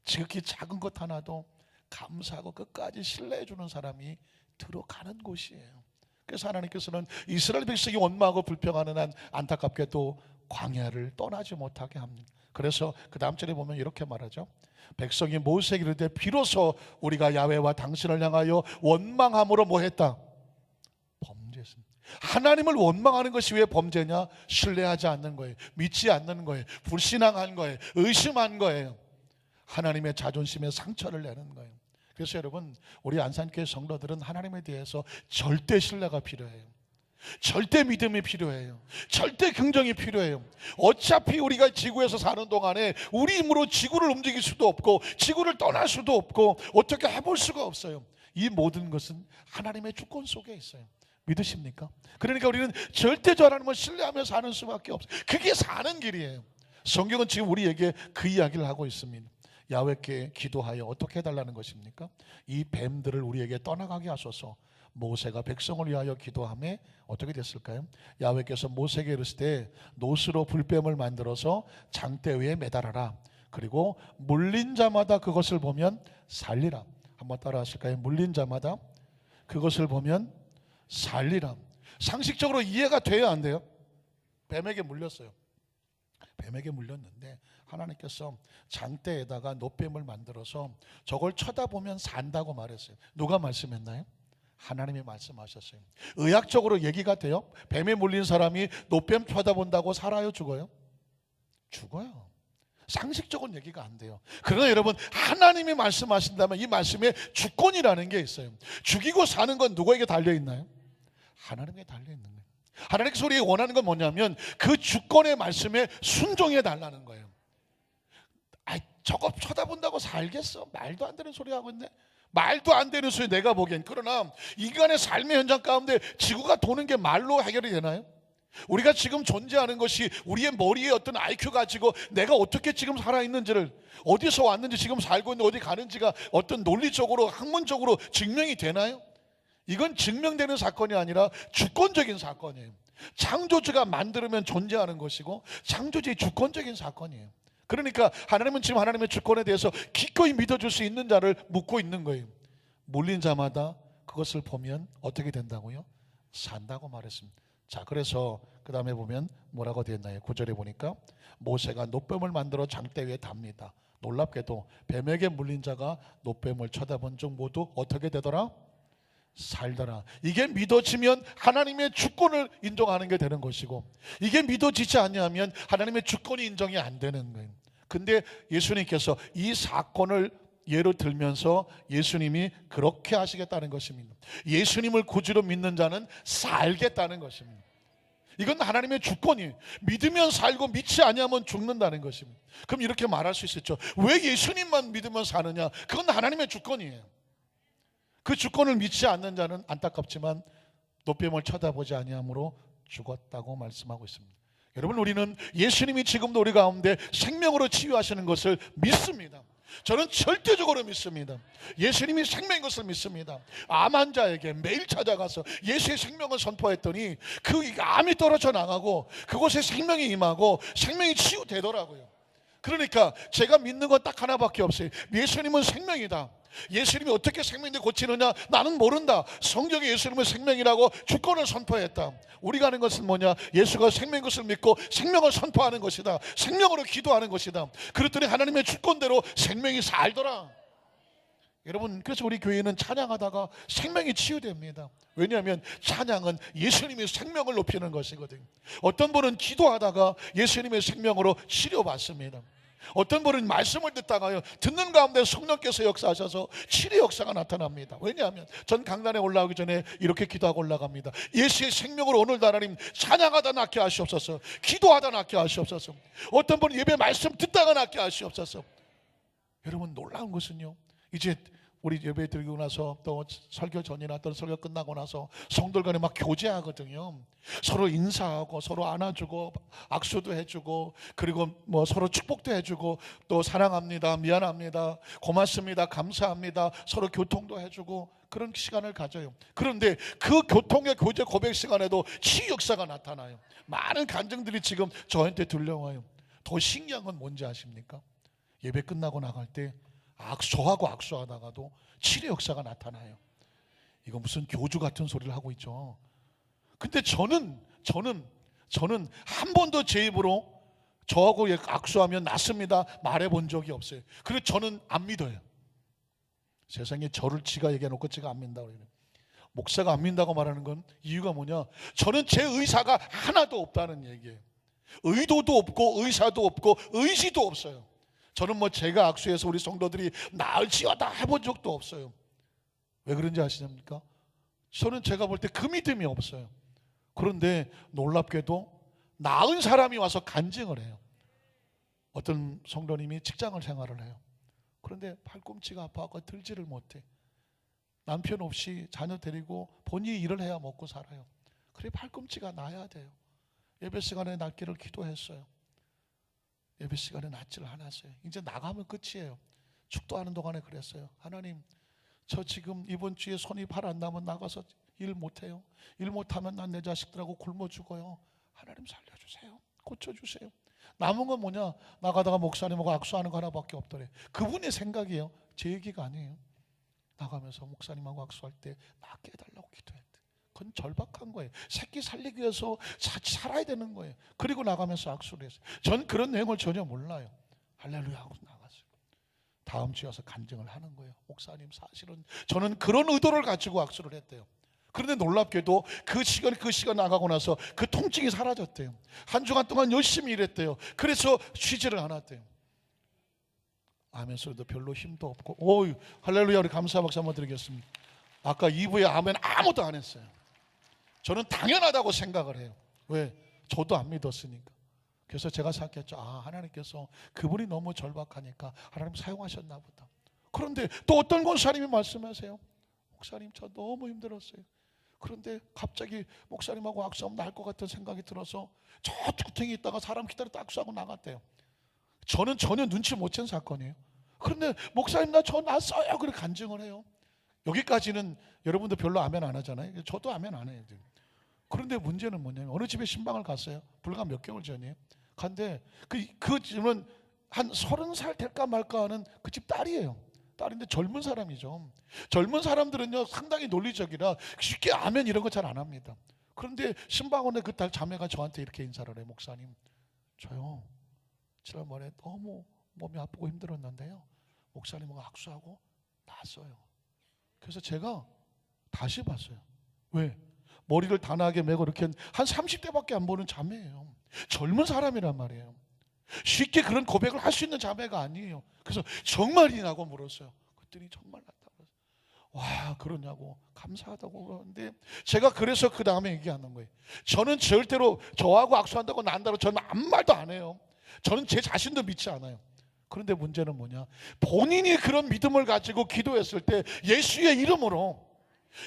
지극히 작은 것 하나도 감사하고 끝까지 신뢰해 주는 사람이 들어가는 곳이에요. 그래서 하나님께서는 이스라엘 백성이 원망하고 불평하는 한 안타깝게도 광야를 떠나지 못하게 합니다. 그래서 그 다음 절에 보면 이렇게 말하죠. 백성이 모세에게 이르되 비로소 우리가 야훼와 당신을 향하여 원망함으로 뭐 했다? 하나님을 원망하는 것이 왜 범죄냐? 신뢰하지 않는 거예요. 믿지 않는 거예요. 불신앙한 거예요. 의심한 거예요. 하나님의 자존심에 상처를 내는 거예요. 그래서 여러분, 우리 안산교회 성도들은 하나님에 대해서 절대 신뢰가 필요해요. 절대 믿음이 필요해요. 절대 긍정이 필요해요. 어차피 우리가 지구에서 사는 동안에 우리 힘으로 지구를 움직일 수도 없고 지구를 떠날 수도 없고 어떻게 해볼 수가 없어요. 이 모든 것은 하나님의 주권 속에 있어요. 믿으십니까? 그러니까 우리는 절대적 하나님을 신뢰하며 사는 수밖에 없어요. 그게 사는 길이에요. 성경은 지금 우리에게 그 이야기를 하고 있습니다. 야훼께 기도하여 어떻게 해달라는 것입니까? 이 뱀들을 우리에게 떠나가게 하소서. 모세가 백성을 위하여 기도하며 어떻게 됐을까요? 야훼께서 모세에게 이르실 때 노스로 불뱀을 만들어서 장대 위에 매달아라. 그리고 물린 자마다 그것을 보면 살리라. 한번 따라 하실까요? 물린 자마다 그것을 보면 살리라. 상식적으로 이해가 돼야 안 돼요? 뱀에게 물렸어요. 뱀에게 물렸는데 하나님께서 장대에다가 노뱀을 만들어서 저걸 쳐다보면 산다고 말했어요. 누가 말씀했나요? 하나님이 말씀하셨어요. 의학적으로 얘기가 돼요? 뱀에 물린 사람이 노뱀 쳐다본다고 살아요? 죽어요? 죽어요. 상식적인 얘기가 안 돼요. 그러나 여러분, 하나님이 말씀하신다면 이 말씀에 주권이라는 게 있어요. 죽이고 사는 건 누구에게 달려있나요? 하나님께 달려있는 거예요. 하나님께서 우리에게 원하는 건 뭐냐면 그 주권의 말씀에 순종해 달라는 거예요. 저거 쳐다본다고 살겠어? 말도 안 되는 소리 하고 있네. 말도 안 되는 소리 내가 보기엔. 그러나 인간의 삶의 현장 가운데 지구가 도는 게 말로 해결이 되나요? 우리가 지금 존재하는 것이 우리의 머리에 어떤 IQ 가지고 내가 어떻게 지금 살아있는지를, 어디서 왔는지, 지금 살고 있는데 어디 가는지가 어떤 논리적으로 학문적으로 증명이 되나요? 이건 증명되는 사건이 아니라 주권적인 사건이에요. 창조주가 만들면 존재하는 것이고 창조주의 주권적인 사건이에요. 그러니까 하나님은 지금 하나님의 주권에 대해서 기꺼이 믿어줄 수 있는 자를 묻고 있는 거예요. 물린 자마다 그것을 보면 어떻게 된다고요? 산다고 말했습니다. 자, 그래서 그 다음에 보면 뭐라고 되어 있나요? 9절에 보니까 모세가 노뱀을 만들어 장대 위에 답니다. 놀랍게도 뱀에게 물린 자가 노뱀을 쳐다본 적 모두 어떻게 되더라? 살더라. 이게 믿어지면 하나님의 주권을 인정하는 게 되는 것이고, 이게 믿어지지 않냐면 하나님의 주권이 인정이 안 되는 거예요. 근데 예수님께서 이 사건을 예로 들면서 예수님이 그렇게 하시겠다는 것입니다. 예수님을 구주로 믿는 자는 살겠다는 것입니다. 이건 하나님의 주권이에요. 믿으면 살고 믿지 아니하면 죽는다는 것입니다. 그럼 이렇게 말할 수 있었죠. 왜 예수님만 믿으면 사느냐? 그건 하나님의 주권이에요. 그 주권을 믿지 않는 자는 안타깝지만 노뱀을 쳐다보지 아니함으로 죽었다고 말씀하고 있습니다. 여러분, 우리는 예수님이 지금도 우리 가운데 생명으로 치유하시는 것을 믿습니다. 저는 절대적으로 믿습니다. 예수님이 생명인 것을 믿습니다. 암 환자에게 매일 찾아가서 예수의 생명을 선포했더니 그 암이 떨어져 나가고 그곳에 생명이 임하고 생명이 치유되더라고요. 그러니까 제가 믿는 건 딱 하나밖에 없어요. 예수님은 생명이다. 예수님이 어떻게 생명인데 고치느냐? 나는 모른다. 성경에 예수님은 생명이라고 주권을 선포했다. 우리가 하는 것은 뭐냐? 예수가 생명인 것을 믿고 생명을 선포하는 것이다. 생명으로 기도하는 것이다. 그랬더니 하나님의 주권대로 생명이 살더라. 여러분, 그래서 우리 교회는 찬양하다가 생명이 치유됩니다. 왜냐하면 찬양은 예수님의 생명을 높이는 것이거든요. 어떤 분은 기도하다가 예수님의 생명으로 치료받습니다. 어떤 분은 말씀을 듣다가요, 듣는 가운데 성령께서 역사하셔서 치료 역사가 나타납니다. 왜냐하면 전 강단에 올라오기 전에 이렇게 기도하고 올라갑니다. 예수의 생명으로 오늘도 하나님 찬양하다 낫게 하시옵소서. 기도하다 낫게 하시옵소서. 어떤 분은 예배 말씀 듣다가 낫게 하시옵소서. 여러분, 놀라운 것은요, 이제 우리 예배 드리고 나서 또 설교 전이나 또 설교 끝나고 나서 성도들 간에 막 교제하거든요. 서로 인사하고 서로 안아주고 악수도 해주고, 그리고 뭐 서로 축복도 해주고, 또 사랑합니다, 미안합니다, 고맙습니다, 감사합니다, 서로 교통도 해주고 그런 시간을 가져요. 그런데 그 교통의 교제 고백 시간에도 치유 역사가 나타나요. 많은 간증들이 지금 저한테 들려와요. 더 신기한 건 뭔지 아십니까? 예배 끝나고 나갈 때 저하고 악수하다가도 치료 역사가 나타나요. 이거 무슨 교주 같은 소리를 하고 있죠. 근데 저는 한 번도 제 입으로 저하고 악수하면 낫습니다 말해본 적이 없어요. 그리고 저는 안 믿어요. 세상에 저를 지가 얘기해놓고 지가 안 믿는다고 그래요. 목사가 안 믿는다고 말하는 건 이유가 뭐냐? 저는 제 의사가 하나도 없다는 얘기예요. 의도도 없고 의사도 없고 의지도 없어요. 저는 뭐 제가 악수해서 우리 성도들이 나을지어다 해본 적도 없어요. 왜 그런지 아시십니까? 저는 제가 볼 때 그 믿음이 없어요. 그런데 놀랍게도 나은 사람이 와서 간증을 해요. 어떤 성도님이 직장을 생활을 해요. 그런데 팔꿈치가 아파서 들지를 못해. 남편 없이 자녀 데리고 본인이 일을 해야 먹고 살아요. 그래 팔꿈치가 나야 돼요. 예배 시간에 낫기를 기도했어요. 예배 시간에 낫지를 않았어요. 이제 나가면 끝이에요. 축도하는 동안에 그랬어요. 하나님, 저 지금 이번 주에 손이 발 안 나면 나가서 일 못해요. 일 못하면 난 내 자식들하고 굶어 죽어요. 하나님 살려주세요. 고쳐주세요. 남은 건 뭐냐? 나가다가 목사님하고 악수하는 거 하나밖에 없더래. 그분의 생각이에요. 제 얘기가 아니에요. 나가면서 목사님하고 악수할 때 낫게 해달라고 기도했대. 그건 절박한 거예요. 새끼 살리기 위해서 살아야 되는 거예요. 그리고 나가면서 악수를 했어요. 전 그런 내용을 전혀 몰라요. 할렐루야 하고 나갔어요. 다음 주에 와서 간증을 하는 거예요. 목사님, 사실은 저는 그런 의도를 가지고 악수를 했대요. 그런데 놀랍게도 그 시간 나가고 나서 그 통증이 사라졌대요. 한 주간 동안 열심히 일했대요. 그래서 쉬지를 않았대요. 아멘소리도 별로 힘도 없고, 오유 할렐루야, 우리 감사 박수 한번 드리겠습니다. 아까 2부에 아멘 아무도 안 했어요. 저는 당연하다고 생각을 해요. 왜? 저도 안 믿었으니까. 그래서 제가 생각했죠. 하나님께서 그분이 너무 절박하니까 하나님 사용하셨나 보다. 그런데 또 어떤 권사님이 말씀하세요. 목사님, 저 너무 힘들었어요. 그런데 갑자기 목사님하고 악수하면 나을 것 같은 생각이 들어서 저 뚜껑에 있다가 사람 기다렸다 악수하고 나갔대요. 저는 전혀 눈치 못 챈 사건이에요. 그런데 목사님, 나 저 났어요. 그렇게 간증을 해요. 여기까지는 여러분도 별로 아멘 안 하잖아요. 저도 아멘 안 해요. 그런데 문제는 뭐냐면 어느 집에 신방을 갔어요. 불과 몇 개월 전이에요. 갔는데 그 집은 한 30살 될까 말까 하는 그 집 딸이에요. 딸인데 젊은 사람이죠. 젊은 사람들은요 상당히 논리적이라 쉽게 아멘 이런 거 잘 안 합니다. 그런데 신방원의 그 딸 자매가 저한테 이렇게 인사를 해요. 목사님, 저요 지난번에 너무 몸이 아프고 힘들었는데요 목사님하고 악수하고 났어요. 그래서 제가 다시 봤어요. 왜? 머리를 단아하게 메고 이렇게 한 30대밖에 안 보는 자매예요. 젊은 사람이란 말이에요. 쉽게 그런 고백을 할 수 있는 자매가 아니에요. 그래서 정말이냐고 물었어요. 그랬더니 정말 났다고. 와, 그러냐고 감사하다고 그러는데 제가 그래서 그 다음에 얘기하는 거예요. 저는 절대로 저하고 악수한다고 난다고 저는 아무 말도 안 해요. 저는 제 자신도 믿지 않아요. 그런데 문제는 뭐냐? 본인이 그런 믿음을 가지고 기도했을 때 예수의 이름으로,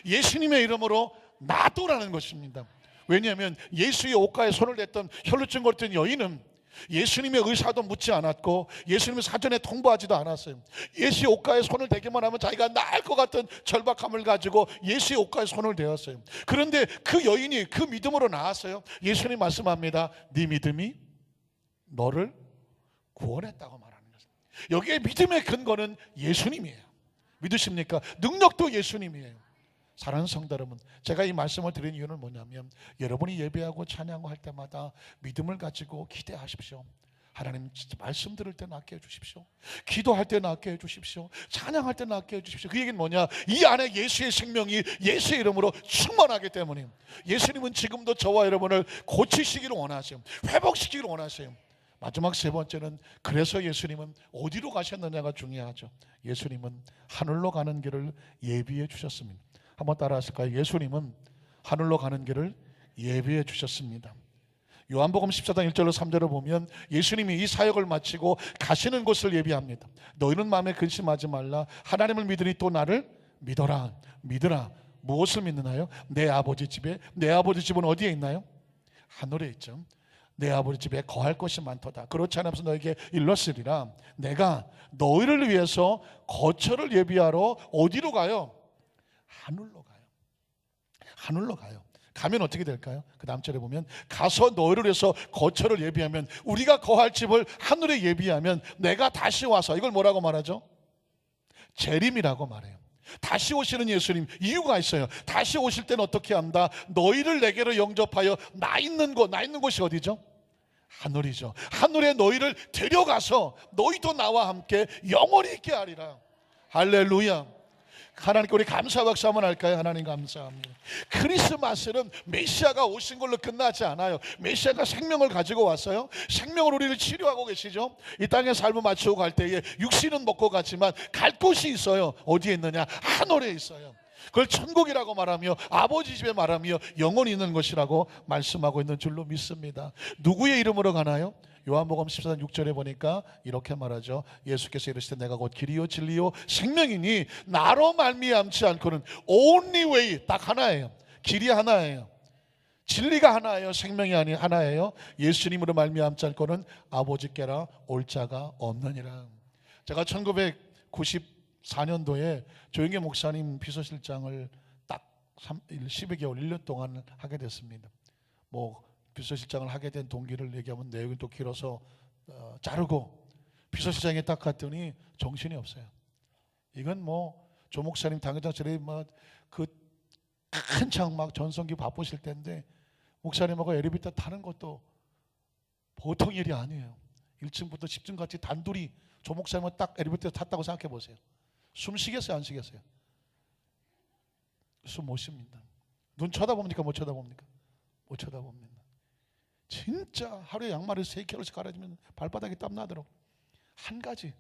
예수님의 이름으로 놔두라는 것입니다. 왜냐하면 예수의 옷가에 손을 댔던 혈루증 걸린 여인은 예수님의 의사도 묻지 않았고 예수님의 사전에 통보하지도 않았어요. 예수의 옷가에 손을 대기만 하면 자기가 나을 것 같은 절박함을 가지고 예수의 옷가에 손을 대었어요. 그런데 그 여인이 그 믿음으로 나왔어요. 예수님 말씀합니다. 네 믿음이 너를 구원했다고 말하는 것입니다. 여기에 믿음의 근거는 예수님이에요. 믿으십니까? 능력도 예수님이에요. 사랑하는 성도 여러분, 제가 이 말씀을 드린 이유는 뭐냐면 여러분이 예배하고 찬양하고 할 때마다 믿음을 가지고 기대하십시오. 하나님 말씀 들을 때 낫게 해주십시오. 기도할 때 낫게 해주십시오. 찬양할 때 낫게 해주십시오. 그 얘기는 뭐냐? 이 안에 예수의 생명이 예수의 이름으로 충만하기 때문에 예수님은 지금도 저와 여러분을 고치시기를 원하세요. 회복시키기를 원하세요. 마지막 세 번째는 그래서 예수님은 어디로 가셨느냐가 중요하죠. 예수님은 하늘로 가는 길을 예비해 주셨습니다. 한번 따라 하실까요? 예수님은 하늘로 가는 길을 예비해 주셨습니다. 요한복음 14장 1절로 3절을 보면 예수님이 이 사역을 마치고 가시는 곳을 예비합니다. 너희는 마음에 근심하지 말라. 하나님을 믿으니 또 나를 믿어라. 믿으라. 무엇을 믿느냐요? 내 아버지 집에, 내 아버지 집은 어디에 있나요? 하늘에 있죠. 내 아버지 집에 거할 것이 많도다. 그렇지 않으면서 너에게 일렀으리라. 내가 너희를 위해서 거처를 예비하러 어디로 가요? 하늘로 가요. 하늘로 가요. 가면 어떻게 될까요? 그 다음 절에 보면 가서 너희를 위해서 거처를 예비하면, 우리가 거할 집을 하늘에 예비하면 내가 다시 와서, 이걸 뭐라고 말하죠? 재림이라고 말해요. 다시 오시는 예수님, 이유가 있어요. 다시 오실 때는 어떻게 한다? 너희를 내게로 영접하여 나 있는 곳이 어디죠? 하늘이죠. 하늘에 너희를 데려가서 너희도 나와 함께 영원히 있게 하리라. 할렐루야. 하나님께 우리 감사 박수 한번 할까요? 하나님 감사합니다. 크리스마스는 메시아가 오신 걸로 끝나지 않아요. 메시아가 생명을 가지고 왔어요. 생명을 우리를 치료하고 계시죠. 이 땅에 삶을 마치고 갈 때에 육신은 먹고 갔지만 갈 곳이 있어요. 어디에 있느냐? 하늘에 있어요. 그걸 천국이라고 말하며 아버지 집에 말하며 영원히 있는 것이라고 말씀하고 있는 줄로 믿습니다. 누구의 이름으로 가나요? 요한복음 14장 6절에 보니까 이렇게 말하죠. 예수께서 이르시되 내가 곧 길이요 진리요 생명이니 나로 말미암지 않고는 only way, 딱 하나예요. 길이 하나예요. 진리가 하나예요. 생명이 하나예요. 예수님으로 말미암지 않고는 아버지께라 올 자가 없느니라. 제가 1994년도에 조영계 목사님 비서실장을 딱 12개월 1년 동안 하게 됐습니다. 비서실장을 하게 된 동기를 얘기하면 내용이 또 길어서 자르고, 비서실장에 딱 갔더니 정신이 없어요. 이건 조 목사님 당회장처럼 그 한창 막 전성기 바쁘실 때인데 목사님하고 엘리베이터 타는 것도 보통 일이 아니에요. 1층부터 10층 같이 단둘이 조 목사님은 딱 엘리베이터 탔다고 생각해 보세요. 숨 쉬겠어요, 안 쉬겠어요? 숨 못 쉽니다. 눈 쳐다봅니까, 못 쳐다봅니까? 못 쳐다봅니다. 진짜 하루에 양말을 3켤레씩 갈아주면 발바닥에 땀 나더라고요. 한 가지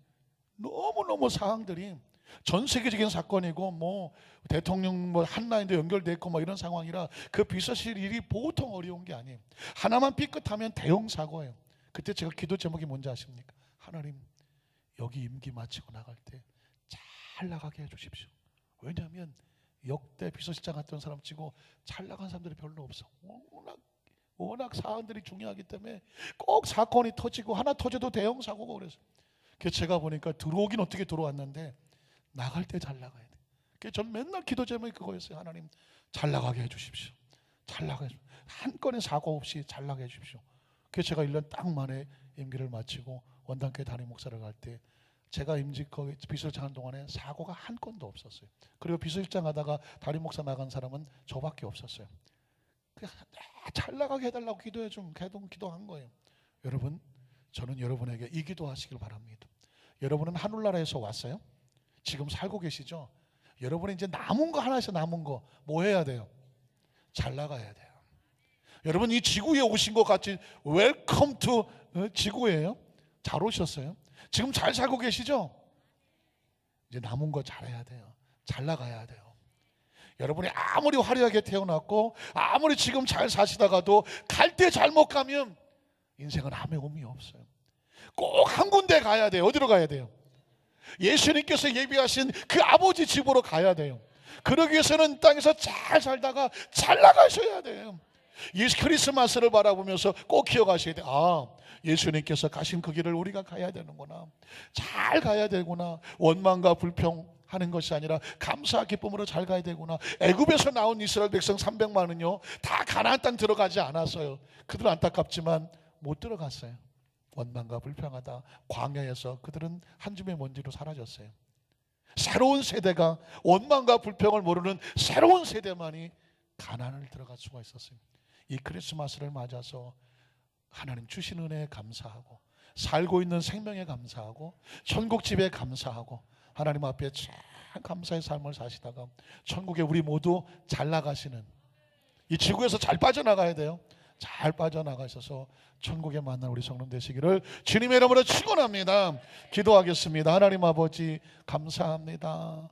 너무너무 사항들이 전 세계적인 사건이고 대통령 한라인도 연결돼 있고 이런 상황이라 그 비서실 일이 보통 어려운 게 아니에요. 하나만 삐끗하면 대형 사고예요. 그때 제가 기도 제목이 뭔지 아십니까? 하나님, 여기 임기 마치고 나갈 때 잘 나가게 해주십시오. 왜냐하면 역대 비서실장 같은 사람 치고 잘 나간 사람들이 별로 없어. 워낙 사안들이 중요하기 때문에 꼭 사건이 터지고 하나 터져도 대형 사고고 그래서. 그래서 제가 보니까 들어오긴 어떻게 들어왔는데 나갈 때 잘 나가야 돼. 그래서 전 맨날 기도 제목이 그거였어요. 하나님, 잘 나가게 해주십시오. 잘 나가게 해주십시오. 한 건의 사고 없이 잘 나가게 해주십시오. 그래서 제가 1년 딱 만에 임기를 마치고 원당교회 담임 목사를 갈 때 제가 임직 거기 비서실장 하는 동안에 사고가 한 건도 없었어요. 그리고 비서실장 하다가 담임 목사 나간 사람은 저밖에 없었어요. 잘 나가게 해달라고 기도한 거예요. 여러분, 저는 여러분에게 이 기도하시길 바랍니다. 여러분은 하늘나라에서 왔어요. 지금 살고 계시죠? 여러분이 이제 남은 거 하나 있어요. 남은 거 뭐 해야 돼요? 잘 나가야 돼요. 여러분, 이 지구에 오신 것 같이 웰컴 투 지구예요. 잘 오셨어요. 지금 잘 살고 계시죠? 이제 남은 거 잘해야 돼요. 잘 나가야 돼요. 여러분이 아무리 화려하게 태어났고 아무리 지금 잘 사시다가도 갈 때 잘못 가면 인생은 아무 의미 없어요. 꼭 한 군데 가야 돼요. 어디로 가야 돼요? 예수님께서 예비하신 그 아버지 집으로 가야 돼요. 그러기 위해서는 땅에서 잘 살다가 잘 나가셔야 돼요. 예수 크리스마스를 바라보면서 꼭 기억하셔야 돼요. 예수님께서 가신 그 길을 우리가 가야 되는구나. 잘 가야 되구나. 원망과 불평하는 것이 아니라 감사 기쁨으로 잘 가야 되구나. 애굽에서 나온 이스라엘 백성 300만은요 다 가나안 땅 들어가지 않았어요. 그들은 안타깝지만 못 들어갔어요. 원망과 불평하다 광야에서 그들은 한 줌의 먼지로 사라졌어요. 새로운 세대가 원망과 불평을 모르는 새로운 세대만이 가나안을 들어갈 수가 있었어요. 이 크리스마스를 맞아서 하나님 주신 은혜에 감사하고 살고 있는 생명에 감사하고 천국집에 감사하고 하나님 앞에 참 감사의 삶을 사시다가 천국에 우리 모두 잘 나가시는, 이 지구에서 잘 빠져나가야 돼요. 잘 빠져나가셔서 천국에 만난 우리 성령 되시기를 주님의 이름으로 축원합니다. 기도하겠습니다. 하나님 아버지 감사합니다.